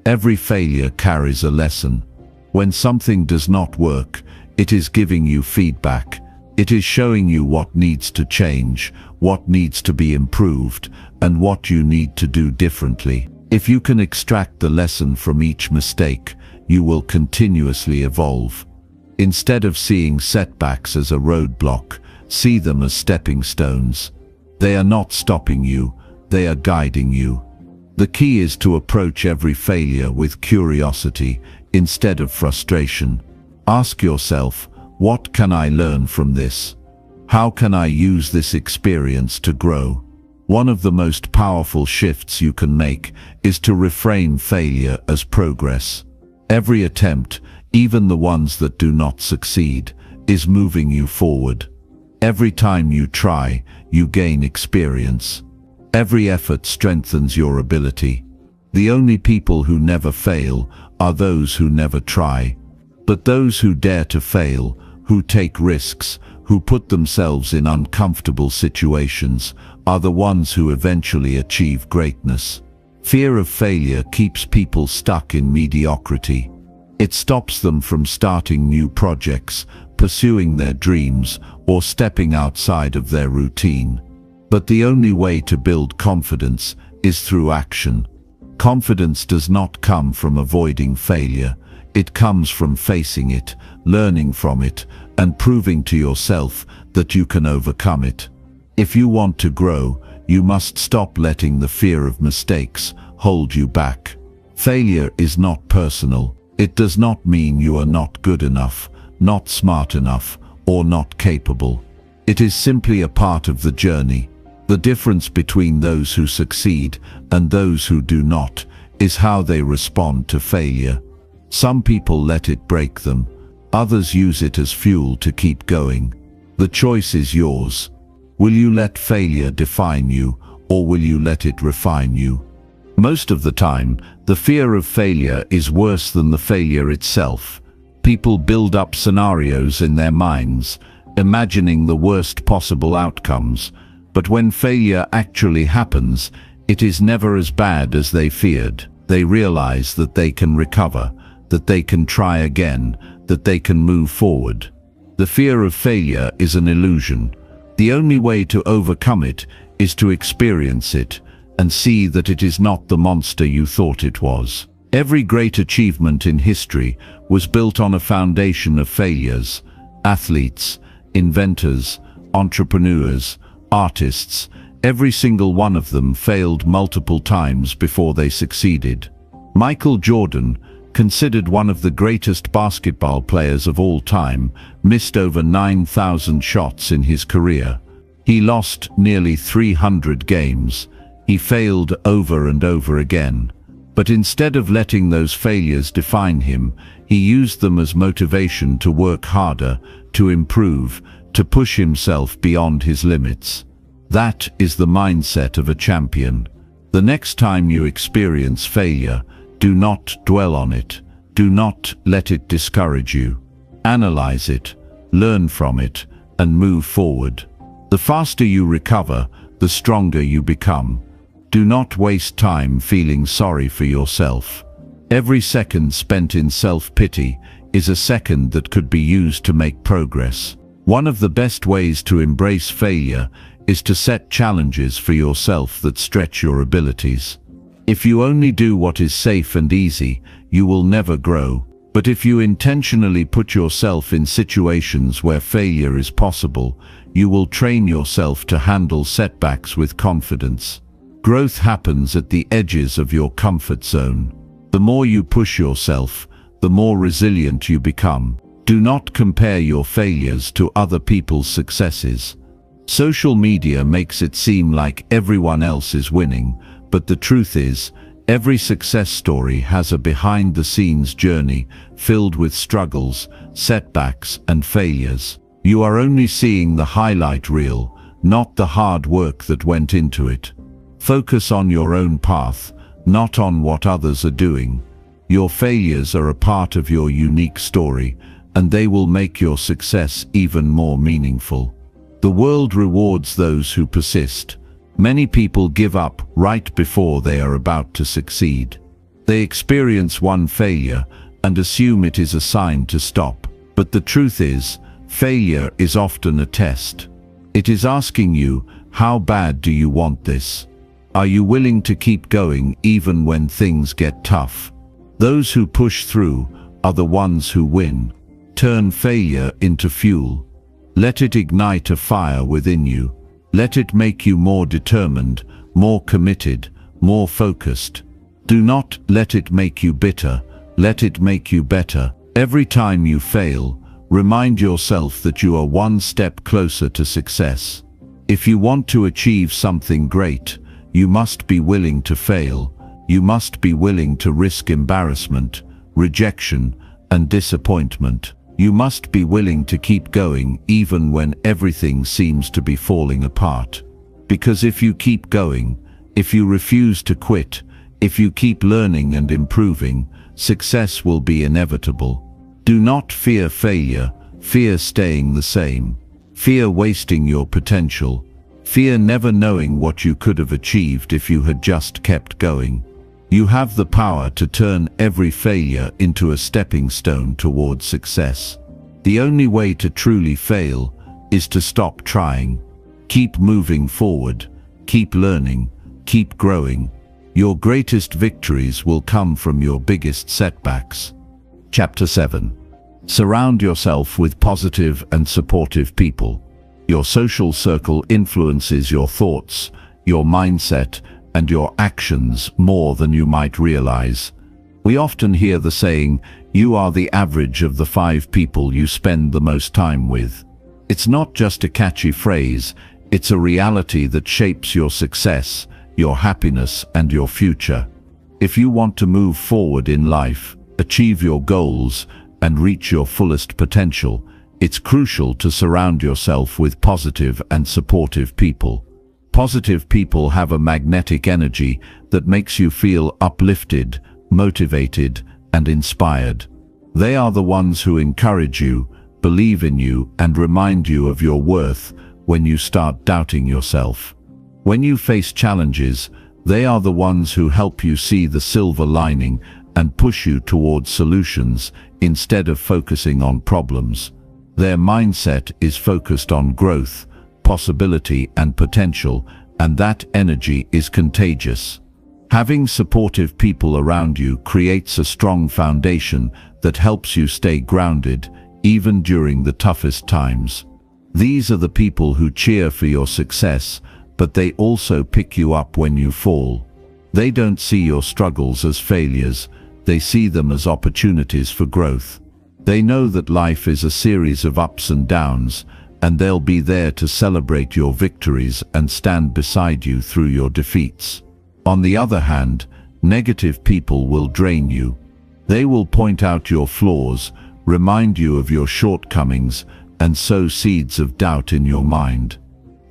Every failure carries a lesson. When something does not work, it is giving you feedback. It is showing you what needs to change, what needs to be improved, and what you need to do differently. If you can extract the lesson from each mistake, you will continuously evolve. Instead of seeing setbacks as a roadblock, see them as stepping stones. They are not stopping you, they are guiding you. The key is to approach every failure with curiosity instead of frustration. Ask yourself, what can I learn from this? How can I use this experience to grow? One of the most powerful shifts you can make is to reframe failure as progress. Every attempt, even the ones that do not succeed, is moving you forward. Every time you try, you gain experience. Every effort strengthens your ability. The only people who never fail are those who never try. But those who dare to fail, who take risks, who put themselves in uncomfortable situations, are the ones who eventually achieve greatness. Fear of failure keeps people stuck in mediocrity. It stops them from starting new projects, pursuing their dreams, or stepping outside of their routine. But the only way to build confidence is through action. Confidence does not come from avoiding failure. It comes from facing it, learning from it, and proving to yourself that you can overcome it. If you want to grow, you must stop letting the fear of mistakes hold you back. Failure is not personal. It does not mean you are not good enough, not smart enough, or not capable. It is simply a part of the journey. The difference between those who succeed and those who do not is how they respond to failure. Some people let it break them. Others use it as fuel to keep going. The choice is yours. Will you let failure define you, or will you let it refine you? Most of the time, the fear of failure is worse than the failure itself. People build up scenarios in their minds, imagining the worst possible outcomes. But when failure actually happens, it is never as bad as they feared. They realize that they can recover, that they can try again, that they can move forward. The fear of failure is an illusion. The only way to overcome it is to experience it and see that it is not the monster you thought it was. Every great achievement in history was built on a foundation of failures. Athletes, inventors, entrepreneurs, artists, every single one of them failed multiple times before they succeeded. Michael Jordan, considered one of the greatest basketball players of all time, missed over 9,000 shots in his career. He lost nearly 300 games. He failed over and over again. But instead of letting those failures define him, he used them as motivation to work harder, to improve, to push himself beyond his limits. That is the mindset of a champion. The next time you experience failure, do not dwell on it. Do not let it discourage you. Analyze it, learn from it, and move forward. The faster you recover, the stronger you become. Do not waste time feeling sorry for yourself. Every second spent in self-pity is a second that could be used to make progress. One of the best ways to embrace failure is to set challenges for yourself that stretch your abilities. If you only do what is safe and easy, you will never grow. But if you intentionally put yourself in situations where failure is possible, you will train yourself to handle setbacks with confidence. Growth happens at the edges of your comfort zone. The more you push yourself, the more resilient you become. Do not compare your failures to other people's successes. Social media makes it seem like everyone else is winning, but the truth is, every success story has a behind-the-scenes journey filled with struggles, setbacks, and failures. You are only seeing the highlight reel, not the hard work that went into it. Focus on your own path, not on what others are doing. Your failures are a part of your unique story, and they will make your success even more meaningful. The world rewards those who persist. Many people give up right before they are about to succeed. They experience one failure and assume it is a sign to stop. But the truth is, failure is often a test. It is asking you, how bad do you want this? Are you willing to keep going even when things get tough? Those who push through are the ones who win. Turn failure into fuel. Let it ignite a fire within you. Let it make you more determined, more committed, more focused. Do not let it make you bitter. Let it make you better. Every time you fail, remind yourself that you are one step closer to success. If you want to achieve something great, you must be willing to fail. You must be willing to risk embarrassment, rejection, and disappointment. You must be willing to keep going even when everything seems to be falling apart. Because if you keep going, if you refuse to quit, if you keep learning and improving, success will be inevitable. Do not fear failure, fear staying the same. Fear wasting your potential. Fear never knowing what you could have achieved if you had just kept going. You have the power to turn every failure into a stepping stone towards success. The only way to truly fail is to stop trying. Keep moving forward. Keep learning. Keep growing. Your greatest victories will come from your biggest setbacks. Chapter 7. Surround yourself with positive and supportive people. Your social circle influences your thoughts, your mindset, and your actions more than you might realize. We often hear the saying, "You are the average of the 5 people you spend the most time with." It's not just a catchy phrase, it's a reality that shapes your success, your happiness, and your future. If you want to move forward in life, achieve your goals, and reach your fullest potential, it's crucial to surround yourself with positive and supportive people. Positive people have a magnetic energy that makes you feel uplifted, motivated, and inspired. They are the ones who encourage you, believe in you, and remind you of your worth when you start doubting yourself. When you face challenges, they are the ones who help you see the silver lining and push you towards solutions instead of focusing on problems. Their mindset is focused on growth, possibility, and potential, and that energy is contagious. Having supportive people around you creates a strong foundation that helps you stay grounded even during the toughest times. These are the people who cheer for your success, but they also pick you up when you fall. They don't see your struggles as failures, they see them as opportunities for growth. They know that life is a series of ups and downs, and they'll be there to celebrate your victories and stand beside you through your defeats. On the other hand, negative people will drain you. They will point out your flaws, remind you of your shortcomings, and sow seeds of doubt in your mind.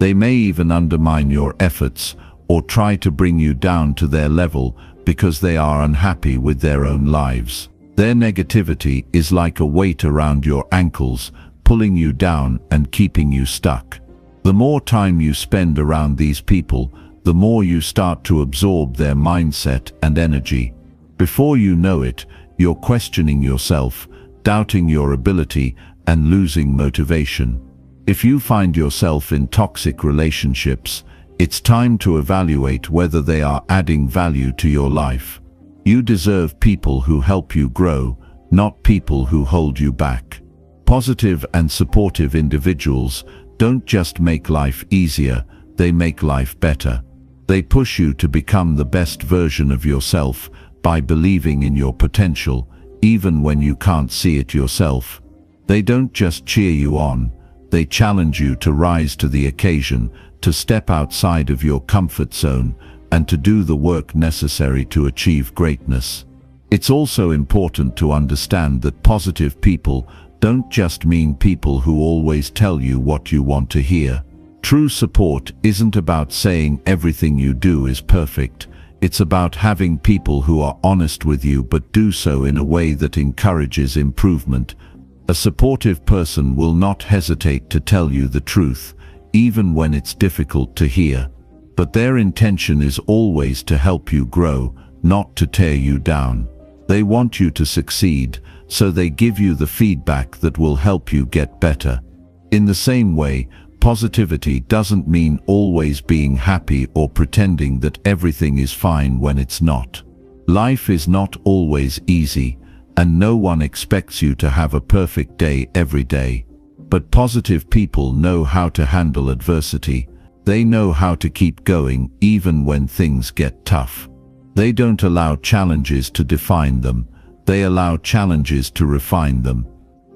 They may even undermine your efforts or try to bring you down to their level because they are unhappy with their own lives. Their negativity is like a weight around your ankles, pulling you down and keeping you stuck. The more time you spend around these people, the more you start to absorb their mindset and energy. Before you know it, you're questioning yourself, doubting your ability, and losing motivation. If you find yourself in toxic relationships, it's time to evaluate whether they are adding value to your life. You deserve people who help you grow, not people who hold you back. Positive and supportive individuals don't just make life easier, they make life better. They push you to become the best version of yourself by believing in your potential, even when you can't see it yourself. They don't just cheer you on, they challenge you to rise to the occasion, to step outside of your comfort zone, and to do the work necessary to achieve greatness. It's also important to understand that positive people don't just mean people who always tell you what you want to hear. True support isn't about saying everything you do is perfect. It's about having people who are honest with you but do so in a way that encourages improvement. A supportive person will not hesitate to tell you the truth, even when it's difficult to hear. But their intention is always to help you grow, not to tear you down. They want you to succeed, so they give you the feedback that will help you get better. In the same way, positivity doesn't mean always being happy or pretending that everything is fine when it's not. Life is not always easy, and no one expects you to have a perfect day every day. But positive people know how to handle adversity. They know how to keep going even when things get tough. They don't allow challenges to define them. They allow challenges to refine them.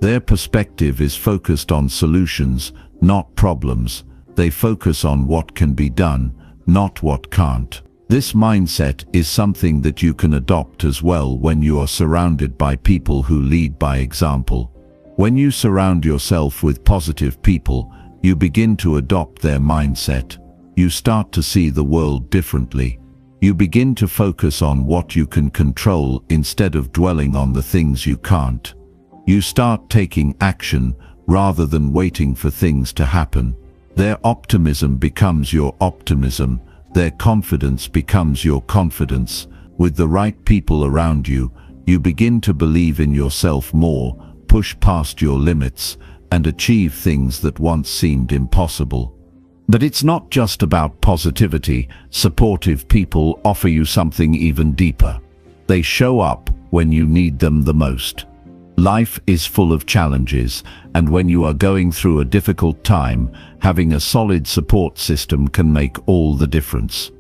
Their perspective is focused on solutions, not problems. They focus on what can be done, not what can't. This mindset is something that you can adopt as well when you are surrounded by people who lead by example. When you surround yourself with positive people, you begin to adopt their mindset. You start to see the world differently. You begin to focus on what you can control instead of dwelling on the things you can't. You start taking action rather than waiting for things to happen. Their optimism becomes your optimism. Their confidence becomes your confidence. With the right people around you, you begin to believe in yourself more, push past your limits, and achieve things that once seemed impossible. But it's not just about positivity. Supportive people offer you something even deeper. They show up when you need them the most. Life is full of challenges, and when you are going through a difficult time, having a solid support system can make all the difference.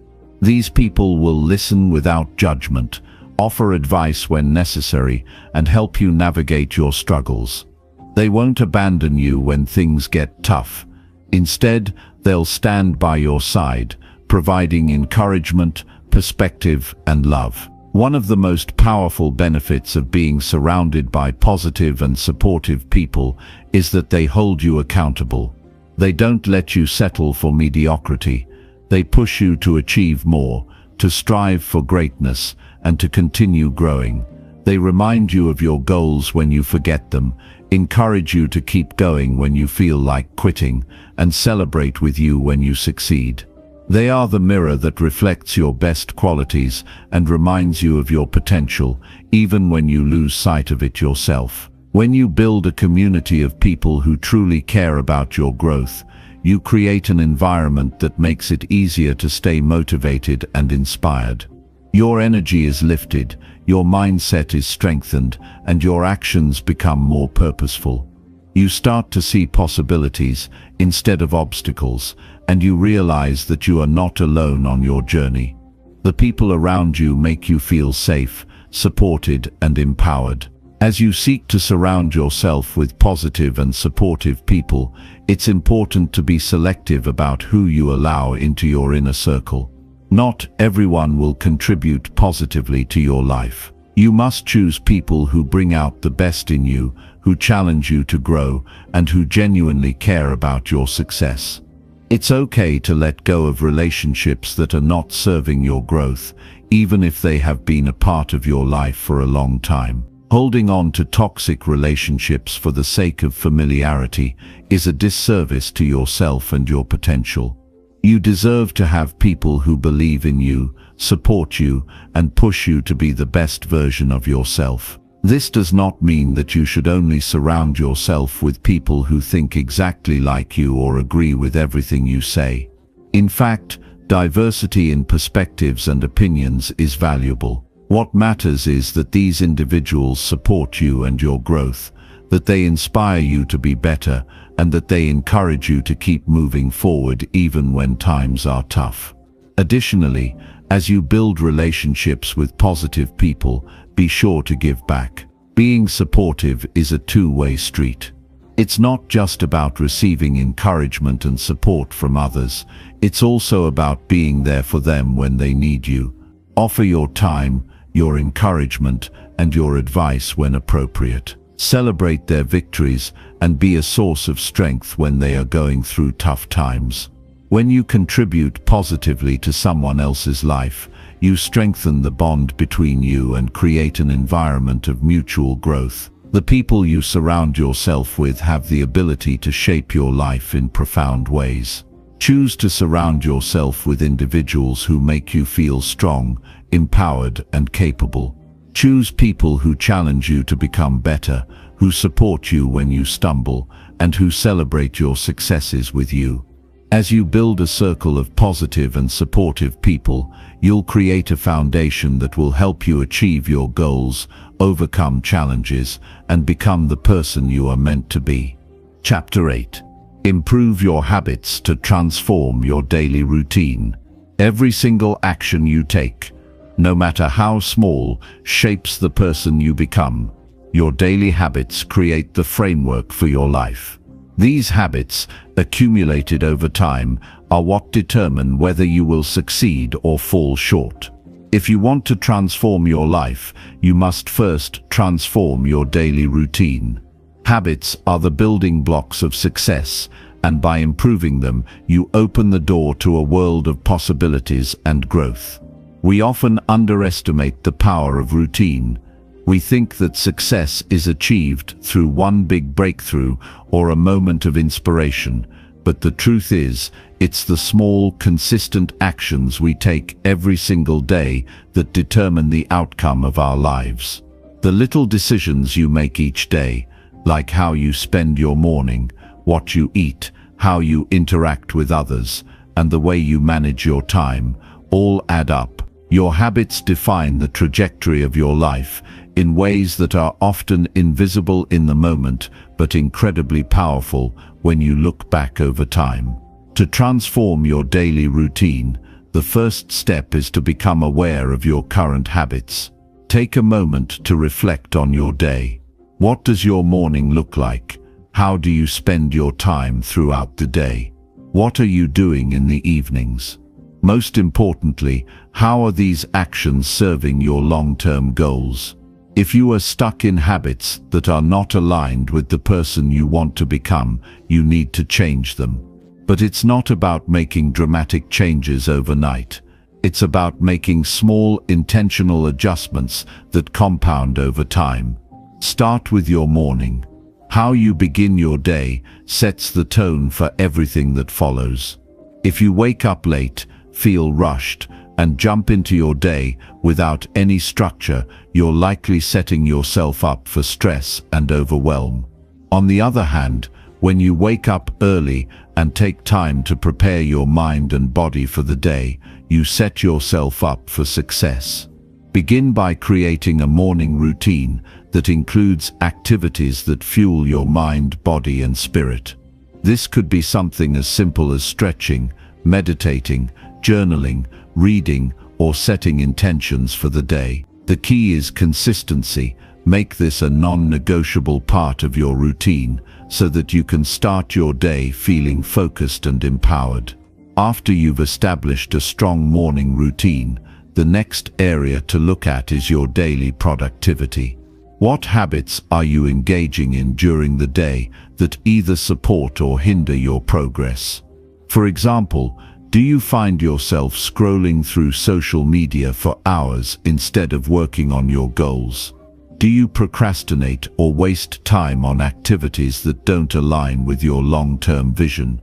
These people will listen without judgment, offer advice when necessary, and help you navigate your struggles. They won't abandon you when things get tough. Instead, they'll stand by your side, providing encouragement, perspective, and love. One of the most powerful benefits of being surrounded by positive and supportive people is that they hold you accountable. They don't let you settle for mediocrity. They push you to achieve more, to strive for greatness, and to continue growing. They remind you of your goals when you forget them, encourage you to keep going when you feel like quitting, and celebrate with you when you succeed. They are the mirror that reflects your best qualities and reminds you of your potential, even when you lose sight of it yourself. When you build a community of people who truly care about your growth, you create an environment that makes it easier to stay motivated and inspired. Your energy is lifted, your mindset is strengthened, and your actions become more purposeful. You start to see possibilities instead of obstacles, and you realize that you are not alone on your journey. The people around you make you feel safe, supported, and empowered. As you seek to surround yourself with positive and supportive people, it's important to be selective about who you allow into your inner circle. Not everyone will contribute positively to your life. You must choose people who bring out the best in you, who challenge you to grow, and who genuinely care about your success. It's okay to let go of relationships that are not serving your growth, even if they have been a part of your life for a long time. Holding on to toxic relationships for the sake of familiarity is a disservice to yourself and your potential. You deserve to have people who believe in you, support you, and push you to be the best version of yourself. This does not mean that you should only surround yourself with people who think exactly like you or agree with everything you say. In fact, diversity in perspectives and opinions is valuable. What matters is that these individuals support you and your growth, that they inspire you to be better, and that they encourage you to keep moving forward even when times are tough. Additionally, as you build relationships with positive people, be sure to give back. Being supportive is a two-way street. It's not just about receiving encouragement and support from others, it's also about being there for them when they need you. Offer your time, your encouragement, and your advice when appropriate. Celebrate their victories and be a source of strength when they are going through tough times. When you contribute positively to someone else's life, you strengthen the bond between you and create an environment of mutual growth. The people you surround yourself with have the ability to shape your life in profound ways. Choose to surround yourself with individuals who make you feel strong, empowered, and capable. Choose people who challenge you to become better, who support you when you stumble, and who celebrate your successes with you. As you build a circle of positive and supportive people, you'll create a foundation that will help you achieve your goals, overcome challenges, and become the person you are meant to be. Chapter 8. Improve your habits to transform your daily routine. Every single action you take, no matter how small, shapes the person you become. Your daily habits create the framework for your life. These habits, accumulated over time, are what determine whether you will succeed or fall short. If you want to transform your life, you must first transform your daily routine. Habits are the building blocks of success, and by improving them, you open the door to a world of possibilities and growth. We often underestimate the power of routine. We think that success is achieved through one big breakthrough or a moment of inspiration, but the truth is, it's the small, consistent actions we take every single day that determine the outcome of our lives. The little decisions you make each day, like how you spend your morning, what you eat, how you interact with others, and the way you manage your time, all add up. Your habits define the trajectory of your life in ways that are often invisible in the moment, but incredibly powerful when you look back over time. To transform your daily routine, the first step is to become aware of your current habits. Take a moment to reflect on your day. What does your morning look like? How do you spend your time throughout the day? What are you doing in the evenings? Most importantly, how are these actions serving your long-term goals? If you are stuck in habits that are not aligned with the person you want to become, you need to change them. But it's not about making dramatic changes overnight. It's about making small, intentional adjustments that compound over time. Start with your morning. How you begin your day sets the tone for everything that follows. If you wake up late, feel rushed, and jump into your day without any structure, you're likely setting yourself up for stress and overwhelm. On the other hand, when you wake up early and take time to prepare your mind and body for the day, you set yourself up for success. Begin by creating a morning routine that includes activities that fuel your mind, body, and spirit. This could be something as simple as stretching, meditating, journaling, reading, or setting intentions for the day. The key is consistency. Make this a non-negotiable part of your routine so that you can start your day feeling focused and empowered. After you've established a strong morning routine, the next area to look at is your daily productivity. What habits are you engaging in during the day that either support or hinder your progress? For example, do you find yourself scrolling through social media for hours instead of working on your goals? Do you procrastinate or waste time on activities that don't align with your long-term vision?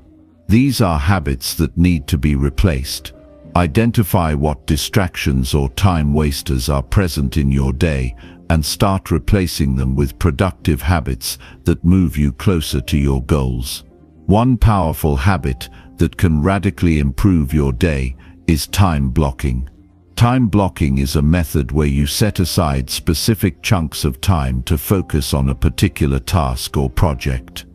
These are habits that need to be replaced. Identify what distractions or time wasters are present in your day and start replacing them with productive habits that move you closer to your goals. One powerful habit that can radically improve your day is time blocking. Time blocking is a method where you set aside specific chunks of time to focus on a particular task or project.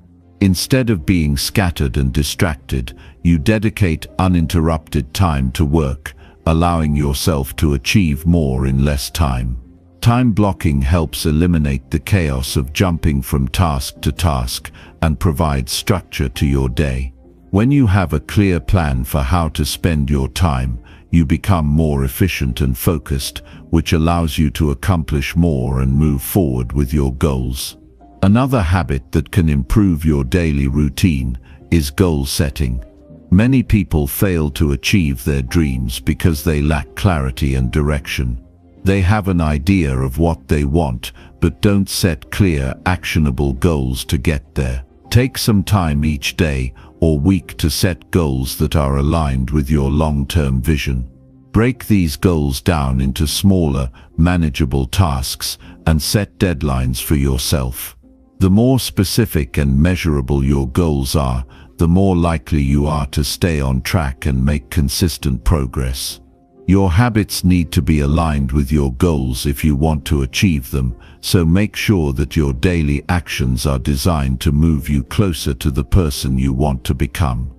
Instead of being scattered and distracted, you dedicate uninterrupted time to work, allowing yourself to achieve more in less time. Time blocking helps eliminate the chaos of jumping from task to task and provides structure to your day. When you have a clear plan for how to spend your time, you become more efficient and focused, which allows you to accomplish more and move forward with your goals. Another habit that can improve your daily routine is goal setting. Many people fail to achieve their dreams because they lack clarity and direction. They have an idea of what they want, but don't set clear, actionable goals to get there. Take some time each day, or week to set goals that are aligned with your long-term vision. Break these goals down into smaller, manageable tasks and set deadlines for yourself. The more specific and measurable your goals are, the more likely you are to stay on track and make consistent progress. Your habits need to be aligned with your goals if you want to achieve them, so make sure that your daily actions are designed to move you closer to the person you want to become.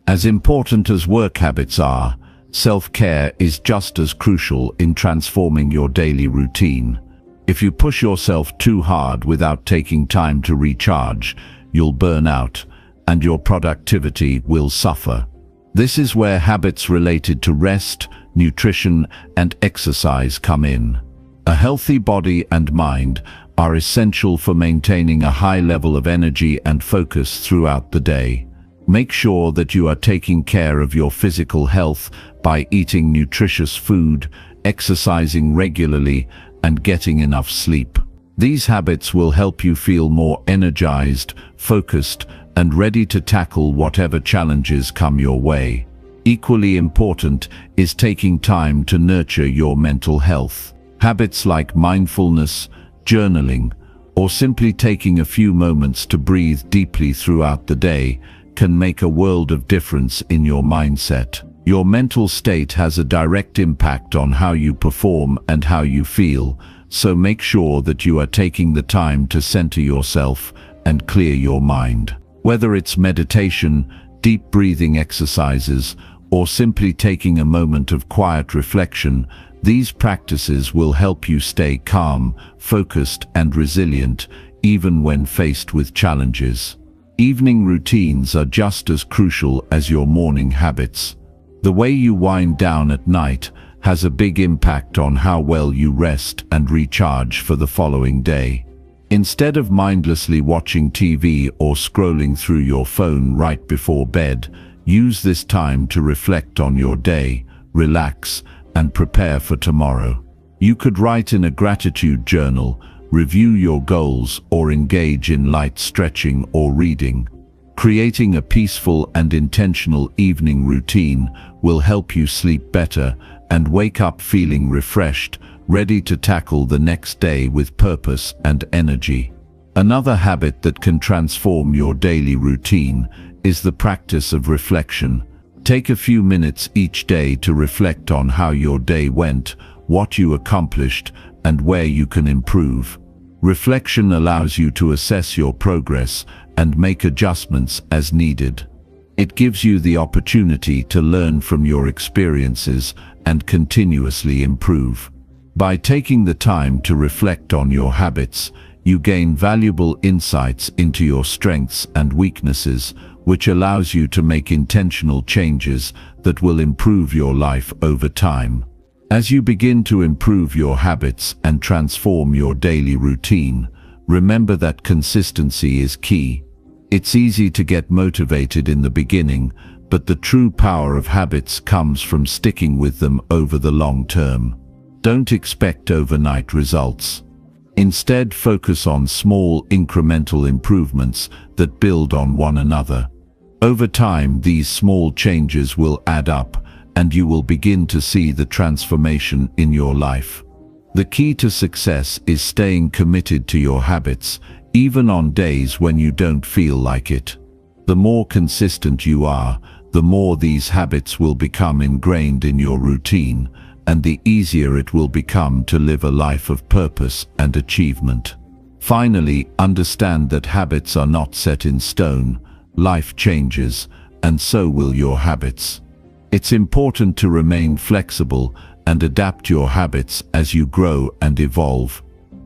As important as work habits are, self-care is just as crucial in transforming your daily routine. If you push yourself too hard without taking time to recharge, you'll burn out, and your productivity will suffer. This is where habits related to rest, nutrition, and exercise come in. A healthy body and mind are essential for maintaining a high level of energy and focus throughout the day. Make sure that you are taking care of your physical health by eating nutritious food, exercising regularly, and getting enough sleep. These habits will help you feel more energized, focused, and ready to tackle whatever challenges come your way. Equally important is taking time to nurture your mental health. Habits like mindfulness, journaling, or simply taking a few moments to breathe deeply throughout the day can make a world of difference in your mindset. Your mental state has a direct impact on how you perform and how you feel, so make sure that you are taking the time to center yourself and clear your mind. Whether it's meditation, deep breathing exercises, or simply taking a moment of quiet reflection, these practices will help you stay calm, focused, and resilient, even when faced with challenges. Evening routines are just as crucial as your morning habits. The way you wind down at night has a big impact on how well you rest and recharge for the following day. Instead of mindlessly watching TV or scrolling through your phone right before bed, use this time to reflect on your day, relax, and prepare for tomorrow. You could write in a gratitude journal, review your goals, or engage in light stretching or reading. Creating a peaceful and intentional evening routine will help you sleep better and wake up feeling refreshed, ready to tackle the next day with purpose and energy. Another habit that can transform your daily routine is the practice of reflection. Take a few minutes each day to reflect on how your day went, what you accomplished, and where you can improve. Reflection allows you to assess your progress and make adjustments as needed. It gives you the opportunity to learn from your experiences and continuously improve. By taking the time to reflect on your habits, you gain valuable insights into your strengths and weaknesses, which allows you to make intentional changes that will improve your life over time. As you begin to improve your habits and transform your daily routine, remember that consistency is key. It's easy to get motivated in the beginning, but the true power of habits comes from sticking with them over the long term. Don't expect overnight results. Instead, focus on small, incremental improvements that build on one another. Over time, these small changes will add up, and you will begin to see the transformation in your life. The key to success is staying committed to your habits, even on days when you don't feel like it. The more consistent you are, the more these habits will become ingrained in your routine, and the easier it will become to live a life of purpose and achievement. Finally, understand that habits are not set in stone. Life changes, and so will your habits. It's important to remain flexible and adapt your habits as you grow and evolve.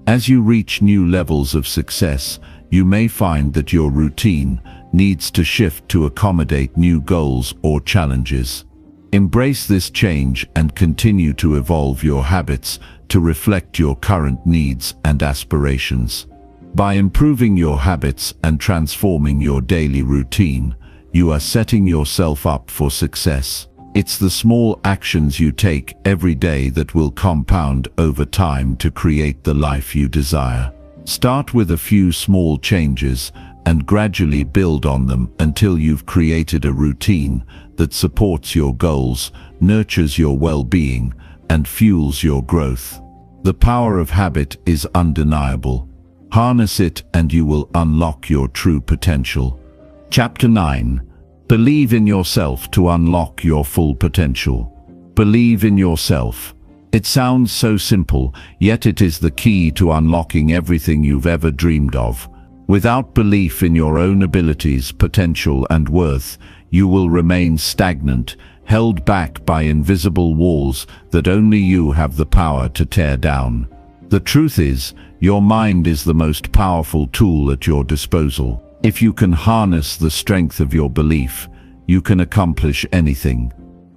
As you reach new levels of success, you may find that your routine needs to shift to accommodate new goals or challenges. Embrace this change and continue to evolve your habits to reflect your current needs and aspirations. By improving your habits and transforming your daily routine, you are setting yourself up for success. It's the small actions you take every day that will compound over time to create the life you desire. Start with a few small changes and gradually build on them until you've created a routine that supports your goals, nurtures your well-being, and fuels your growth. The power of habit is undeniable. Harness it and you will unlock your true potential. Chapter 9. Believe in yourself to unlock your full potential. Believe in yourself. It sounds so simple, yet it is the key to unlocking everything you've ever dreamed of. Without belief in your own abilities, potential, and worth, you will remain stagnant, held back by invisible walls that only you have the power to tear down. The truth is, your mind is the most powerful tool at your disposal. If you can harness the strength of your belief, you can accomplish anything.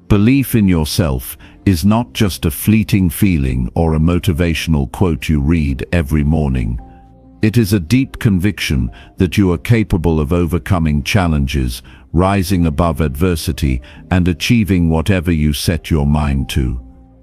Belief in yourself is not just a fleeting feeling or a motivational quote you read every morning. It is a deep conviction that you are capable of overcoming challenges, rising above adversity, and achieving whatever you set your mind to.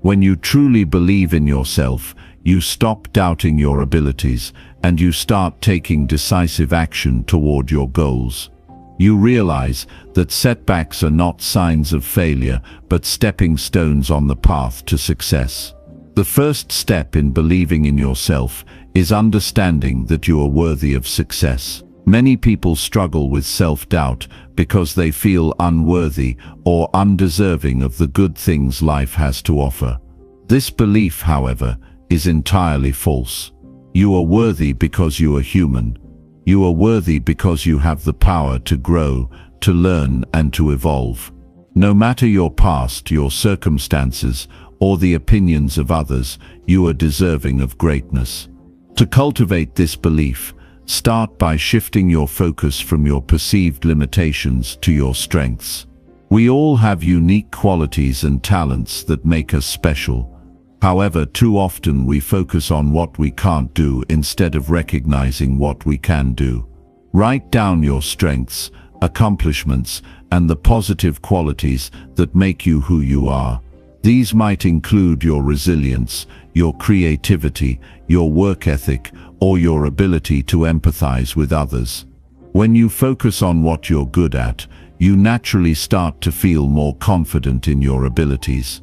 When you truly believe in yourself, you stop doubting your abilities, and you start taking decisive action toward your goals. You realize that setbacks are not signs of failure, but stepping stones on the path to success. The first step in believing in yourself is understanding that you are worthy of success. Many people struggle with self-doubt because they feel unworthy or undeserving of the good things life has to offer. This belief, however, is entirely false. You are worthy because you are human. You are worthy because you have the power to grow, to learn, and to evolve. No matter your past, your circumstances, or the opinions of others, you are deserving of greatness. To cultivate this belief, start by shifting your focus from your perceived limitations to your strengths. We all have unique qualities and talents that make us special. However, too often we focus on what we can't do instead of recognizing what we can do. Write down your strengths, accomplishments, and the positive qualities that make you who you are. These might include your resilience, your creativity, your work ethic, or your ability to empathize with others. When you focus on what you're good at, you naturally start to feel more confident in your abilities.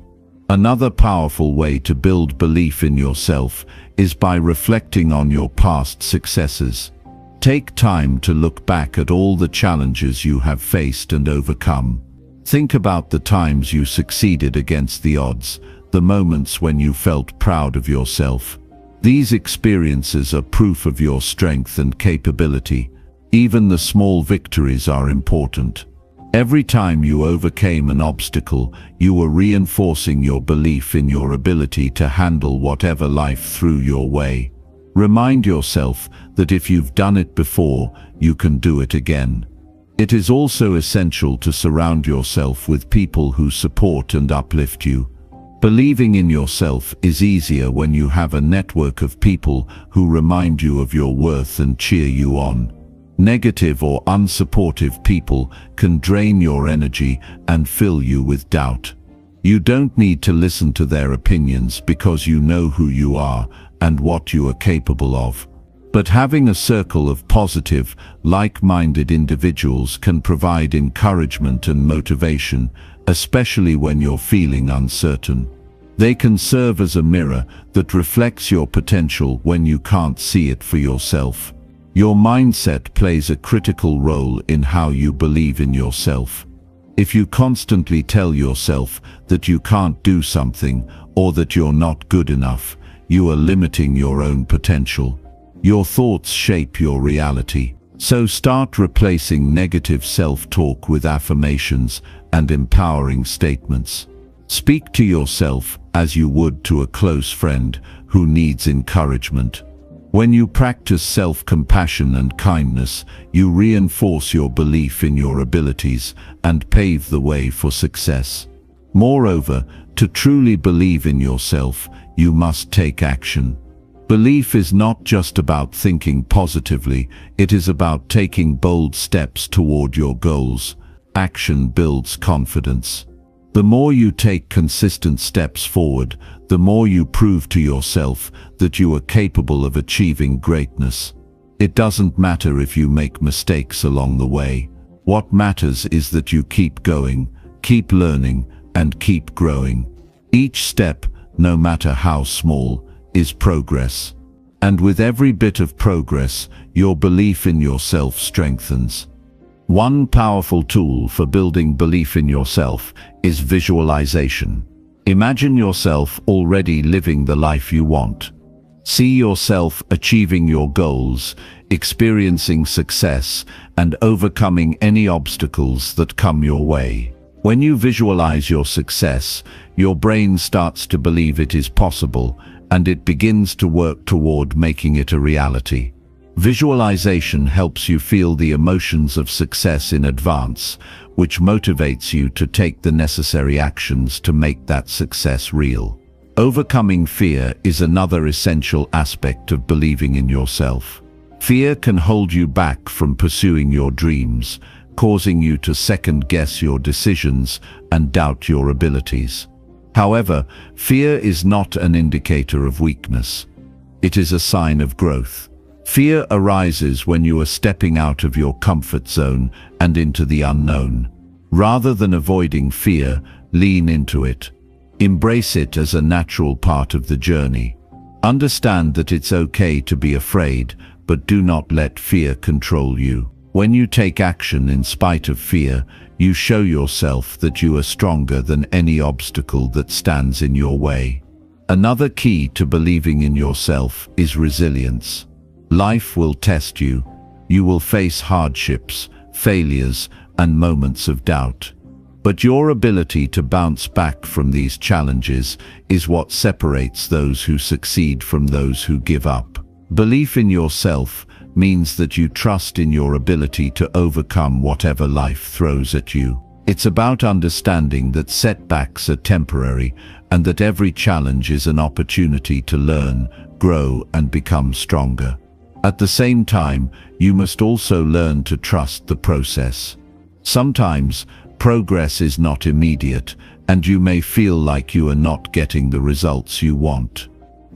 Another powerful way to build belief in yourself is by reflecting on your past successes. Take time to look back at all the challenges you have faced and overcome. Think about the times you succeeded against the odds, the moments when you felt proud of yourself. These experiences are proof of your strength and capability. Even the small victories are important. Every time you overcame an obstacle, you were reinforcing your belief in your ability to handle whatever life threw your way. Remind yourself that if you've done it before, you can do it again. It is also essential to surround yourself with people who support and uplift you. Believing in yourself is easier when you have a network of people who remind you of your worth and cheer you on. Negative or unsupportive people can drain your energy and fill you with doubt. You don't need to listen to their opinions because you know who you are and what you are capable of. But having a circle of positive, like-minded individuals can provide encouragement and motivation, especially when you're feeling uncertain. They can serve as a mirror that reflects your potential when you can't see it for yourself. Your mindset plays a critical role in how you believe in yourself. If you constantly tell yourself that you can't do something or that you're not good enough, you are limiting your own potential. Your thoughts shape your reality. So start replacing negative self-talk with affirmations and empowering statements. Speak to yourself as you would to a close friend who needs encouragement. When you practice self-compassion and kindness, you reinforce your belief in your abilities and pave the way for success. Moreover, to truly believe in yourself, you must take action. Belief is not just about thinking positively, it is about taking bold steps toward your goals. Action builds confidence. The more you take consistent steps forward, the more you prove to yourself that you are capable of achieving greatness. It doesn't matter if you make mistakes along the way. What matters is that you keep going, keep learning, and keep growing. Each step, no matter how small, is progress. And with every bit of progress, your belief in yourself strengthens. One powerful tool for building belief in yourself is visualization. Imagine yourself already living the life you want. See yourself achieving your goals, experiencing success, and overcoming any obstacles that come your way. When you visualize your success, your brain starts to believe it is possible, and it begins to work toward making it a reality. Visualization helps you feel the emotions of success in advance, which motivates you to take the necessary actions to make that success real. Overcoming fear is another essential aspect of believing in yourself. Fear can hold you back from pursuing your dreams, causing you to second-guess your decisions and doubt your abilities. However, fear is not an indicator of weakness. It is a sign of growth. Fear arises when you are stepping out of your comfort zone and into the unknown. Rather than avoiding fear, lean into it. Embrace it as a natural part of the journey. Understand that it's okay to be afraid, but do not let fear control you. When you take action in spite of fear, you show yourself that you are stronger than any obstacle that stands in your way. Another key to believing in yourself is resilience. Life will test you. You will face hardships, failures, and moments of doubt. But your ability to bounce back from these challenges is what separates those who succeed from those who give up. Belief in yourself means that you trust in your ability to overcome whatever life throws at you. It's about understanding that setbacks are temporary and that every challenge is an opportunity to learn, grow, and become stronger. At the same time, you must also learn to trust the process. Sometimes, progress is not immediate, and you may feel like you are not getting the results you want.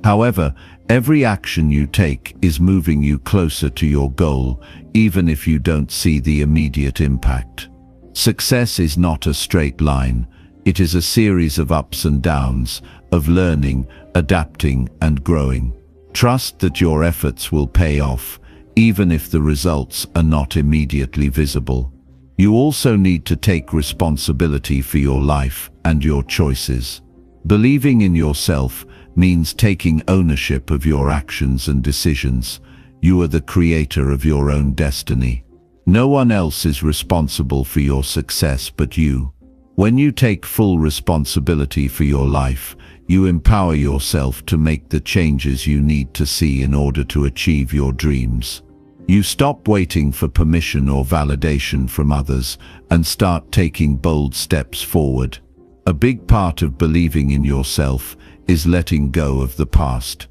However, every action you take is moving you closer to your goal, even if you don't see the immediate impact. Success is not a straight line. It is a series of ups and downs, of learning, adapting, and growing. Trust that your efforts will pay off, even if the results are not immediately visible. You also need to take responsibility for your life and your choices. Believing in yourself means taking ownership of your actions and decisions. You are the creator of your own destiny. No one else is responsible for your success but you. When you take full responsibility for your life, you empower yourself to make the changes you need to see in order to achieve your dreams. You stop waiting for permission or validation from others and start taking bold steps forward. A big part of believing in yourself is letting go of the past.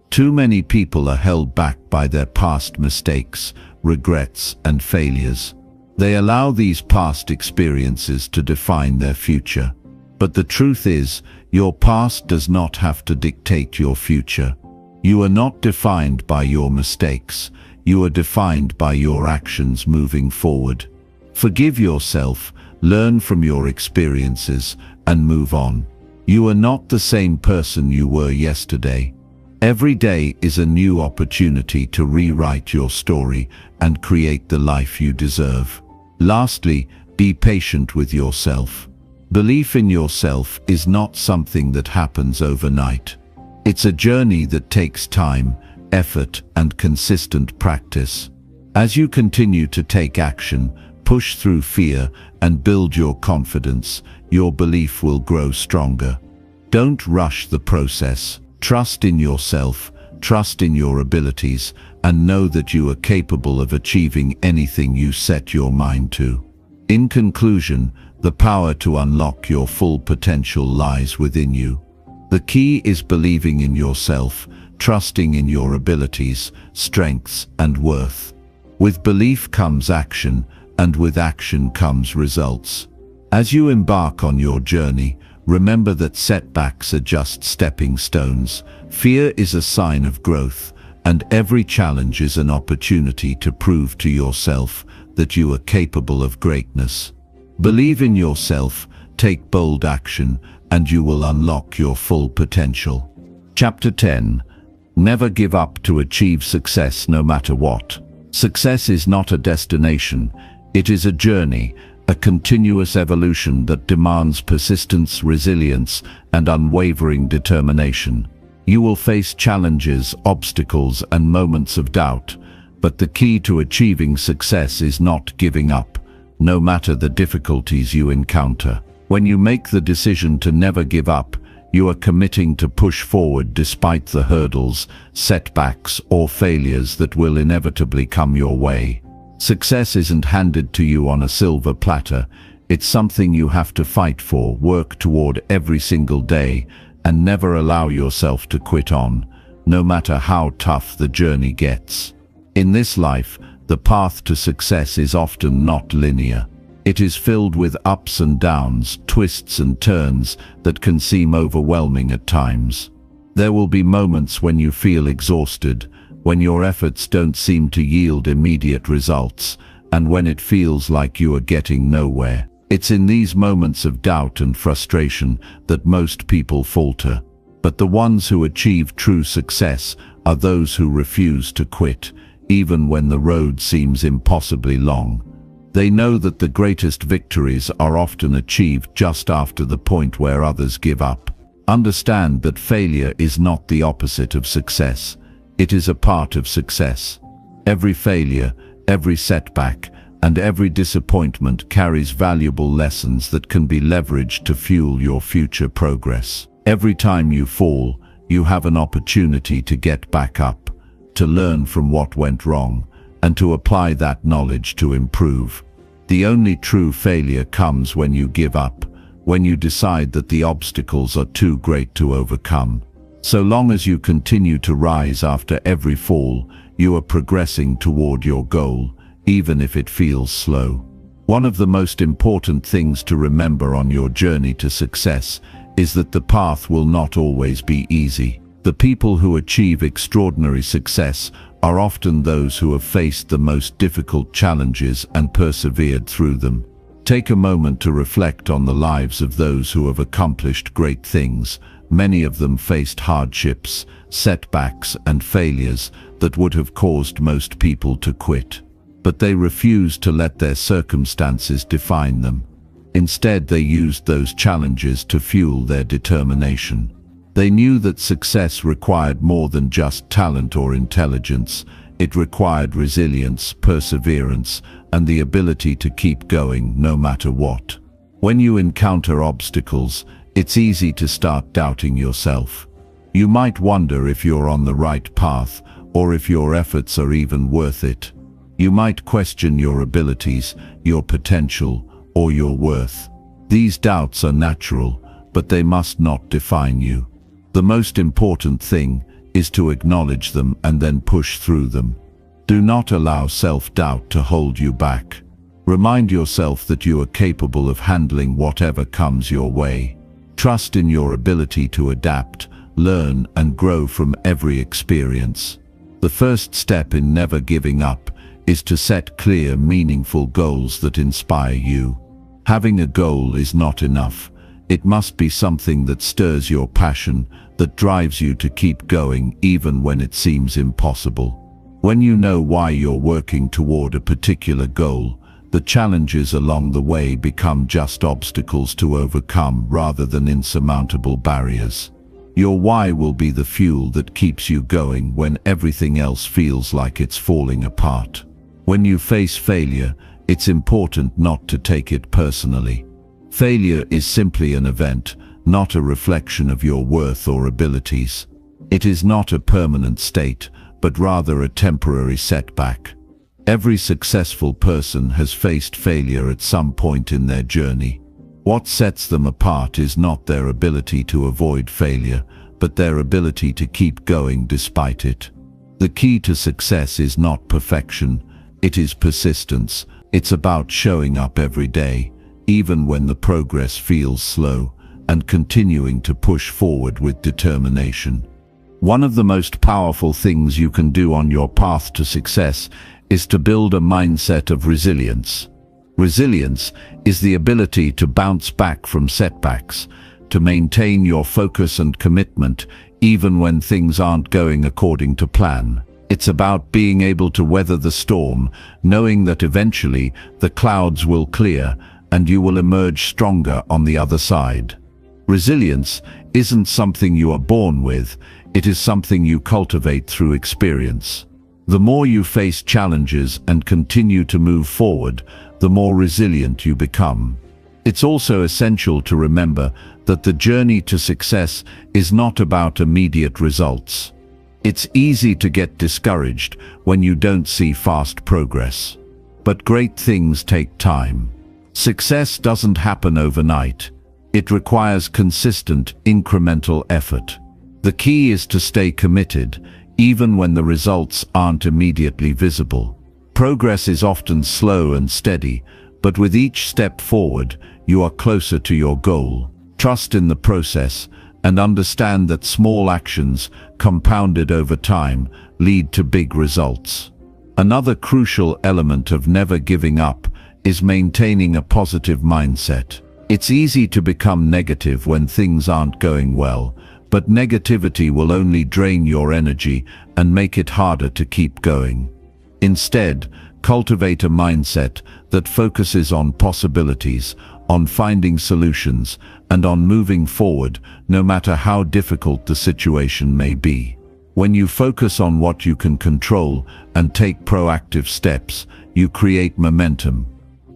Too many people are held back by their past mistakes, regrets, and failures. They allow these past experiences to define their future. But the truth is, your past does not have to dictate your future. You are not defined by your mistakes. You are defined by your actions moving forward. Forgive yourself, learn from your experiences, and move on. You are not the same person you were yesterday. Every day is a new opportunity to rewrite your story and create the life you deserve. Lastly, be patient with yourself. Belief in yourself is not something that happens overnight. It's a journey that takes time, effort, and consistent practice. As you continue to take action, push through fear, and build your confidence, your belief will grow stronger. Don't rush the process. Trust in yourself, trust in your abilities, and know that you are capable of achieving anything you set your mind to. In conclusion, the power to unlock your full potential lies within you. The key is believing in yourself, trusting in your abilities, strengths, and worth. With belief comes action, and with action comes results. As you embark on your journey, remember that setbacks are just stepping stones. Fear is a sign of growth, and every challenge is an opportunity to prove to yourself that you are capable of greatness. Believe in yourself, take bold action, and you will unlock your full potential. Chapter 10. Never give up to achieve success no matter what. Success is not a destination, it is a journey, a continuous evolution that demands persistence, resilience, and unwavering determination. You will face challenges, obstacles, and moments of doubt, but the key to achieving success is not giving up, no matter the difficulties you encounter. When you make the decision to never give up, you are committing to push forward despite the hurdles, setbacks, or failures that will inevitably come your way. Success isn't handed to you on a silver platter. It's something you have to fight for, work toward every single day, and never allow yourself to quit on, no matter how tough the journey gets. In this life, the path to success is often not linear. It is filled with ups and downs, twists and turns that can seem overwhelming at times. There will be moments when you feel exhausted, when your efforts don't seem to yield immediate results, and when it feels like you are getting nowhere. It's in these moments of doubt and frustration that most people falter. But the ones who achieve true success are those who refuse to quit, even when the road seems impossibly long. They know that the greatest victories are often achieved just after the point where others give up. Understand that failure is not the opposite of success. It is a part of success. Every failure, every setback, and every disappointment carries valuable lessons that can be leveraged to fuel your future progress. Every time you fall, you have an opportunity to get back up, to learn from what went wrong, and to apply that knowledge to improve. The only true failure comes when you give up, when you decide that the obstacles are too great to overcome. So long as you continue to rise after every fall, you are progressing toward your goal, even if it feels slow. One of the most important things to remember on your journey to success is that the path will not always be easy. The people who achieve extraordinary success are often those who have faced the most difficult challenges and persevered through them. Take a moment to reflect on the lives of those who have accomplished great things. Many of them faced hardships, setbacks, and failures that would have caused most people to quit. But they refused to let their circumstances define them. Instead, they used those challenges to fuel their determination. They knew that success required more than just talent or intelligence. It required resilience, perseverance, and the ability to keep going no matter what. When you encounter obstacles, it's easy to start doubting yourself. You might wonder if you're on the right path, or if your efforts are even worth it. You might question your abilities, your potential, or your worth. These doubts are natural, but they must not define you. The most important thing is to acknowledge them and then push through them. Do not allow self-doubt to hold you back. Remind yourself that you are capable of handling whatever comes your way. Trust in your ability to adapt, learn, and grow from every experience. The first step in never giving up is to set clear, meaningful goals that inspire you. Having a goal is not enough. It must be something that stirs your passion, that drives you to keep going even when it seems impossible. When you know why you're working toward a particular goal, the challenges along the way become just obstacles to overcome rather than insurmountable barriers. Your why will be the fuel that keeps you going when everything else feels like it's falling apart. When you face failure, it's important not to take it personally. Failure is simply an event, not a reflection of your worth or abilities. It is not a permanent state, but rather a temporary setback. Every successful person has faced failure at some point in their journey. What sets them apart is not their ability to avoid failure, but their ability to keep going despite it. The key to success is not perfection, it is persistence. It's about showing up every day, even when the progress feels slow, and continuing to push forward with determination. One of the most powerful things you can do on your path to success is to build a mindset of resilience. Resilience is the ability to bounce back from setbacks, to maintain your focus and commitment even when things aren't going according to plan. It's about being able to weather the storm, knowing that eventually the clouds will clear and you will emerge stronger on the other side. Resilience isn't something you are born with, it is something you cultivate through experience. The more you face challenges and continue to move forward, the more resilient you become. It's also essential to remember that the journey to success is not about immediate results. It's easy to get discouraged when you don't see fast progress. But great things take time. Success doesn't happen overnight. It requires consistent, incremental effort. The key is to stay committed, even when the results aren't immediately visible. Progress is often slow and steady, but with each step forward, you are closer to your goal. Trust in the process and understand that small actions, compounded over time, lead to big results. Another crucial element of never giving up is maintaining a positive mindset. It's easy to become negative when things aren't going well, but negativity will only drain your energy and make it harder to keep going. Instead, cultivate a mindset that focuses on possibilities, on finding solutions, and on moving forward, no matter how difficult the situation may be. When you focus on what you can control and take proactive steps, you create momentum.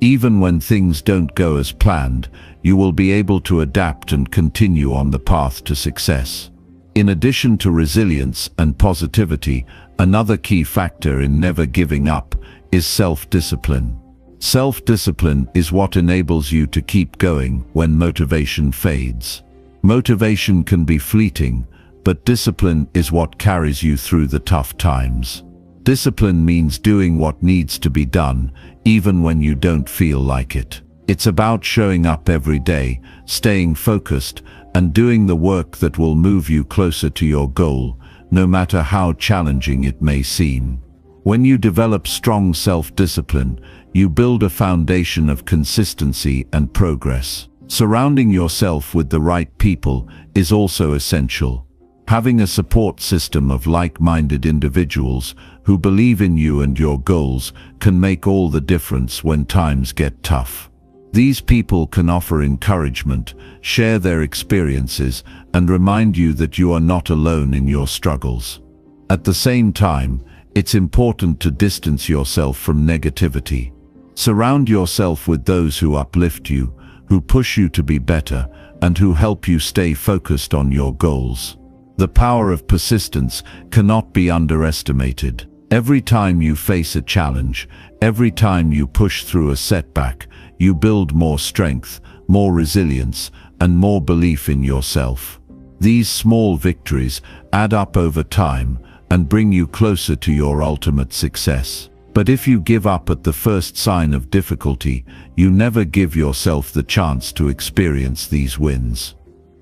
Even when things don't go as planned, you will be able to adapt and continue on the path to success. In addition to resilience and positivity, another key factor in never giving up is self-discipline. Self-discipline is what enables you to keep going when motivation fades. Motivation can be fleeting, but discipline is what carries you through the tough times. Discipline means doing what needs to be done, even when you don't feel like it. It's about showing up every day, staying focused, and doing the work that will move you closer to your goal, no matter how challenging it may seem. When you develop strong self-discipline, you build a foundation of consistency and progress. Surrounding yourself with the right people is also essential. Having a support system of like-minded individuals who believe in you and your goals can make all the difference when times get tough. These people can offer encouragement, share their experiences, and remind you that you are not alone in your struggles. At the same time, it's important to distance yourself from negativity. Surround yourself with those who uplift you, who push you to be better, and who help you stay focused on your goals. The power of persistence cannot be underestimated. Every time you face a challenge, every time you push through a setback, you build more strength, more resilience, and more belief in yourself. These small victories add up over time and bring you closer to your ultimate success. But if you give up at the first sign of difficulty, you never give yourself the chance to experience these wins.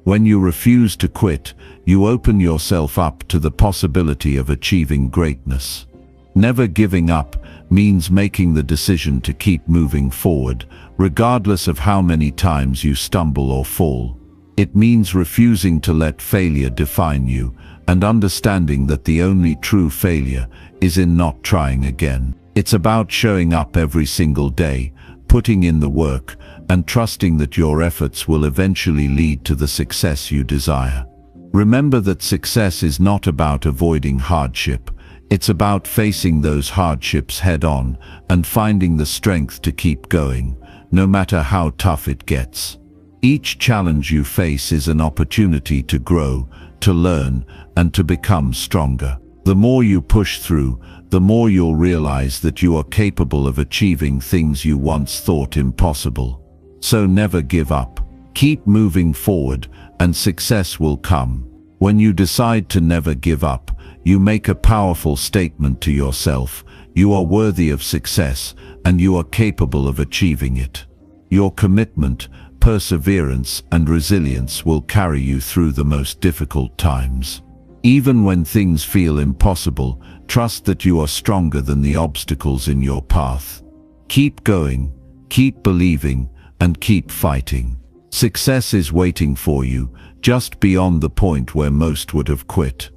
When you refuse to quit, you open yourself up to the possibility of achieving greatness. Never giving up means making the decision to keep moving forward, regardless of how many times you stumble or fall. It means refusing to let failure define you, and understanding that the only true failure is in not trying again. It's about showing up every single day, putting in the work, and trusting that your efforts will eventually lead to the success you desire. Remember that success is not about avoiding hardship. It's about facing those hardships head-on and finding the strength to keep going, no matter how tough it gets. Each challenge you face is an opportunity to grow, to learn, and to become stronger. The more you push through, the more you'll realize that you are capable of achieving things you once thought impossible. So never give up. Keep moving forward, and success will come. When you decide to never give up, you make a powerful statement to yourself. You are worthy of success, and you are capable of achieving it. Your commitment, perseverance, and resilience will carry you through the most difficult times. Even when things feel impossible, trust that you are stronger than the obstacles in your path. Keep going, keep believing, and keep fighting. Success is waiting for you, just beyond the point where most would have quit.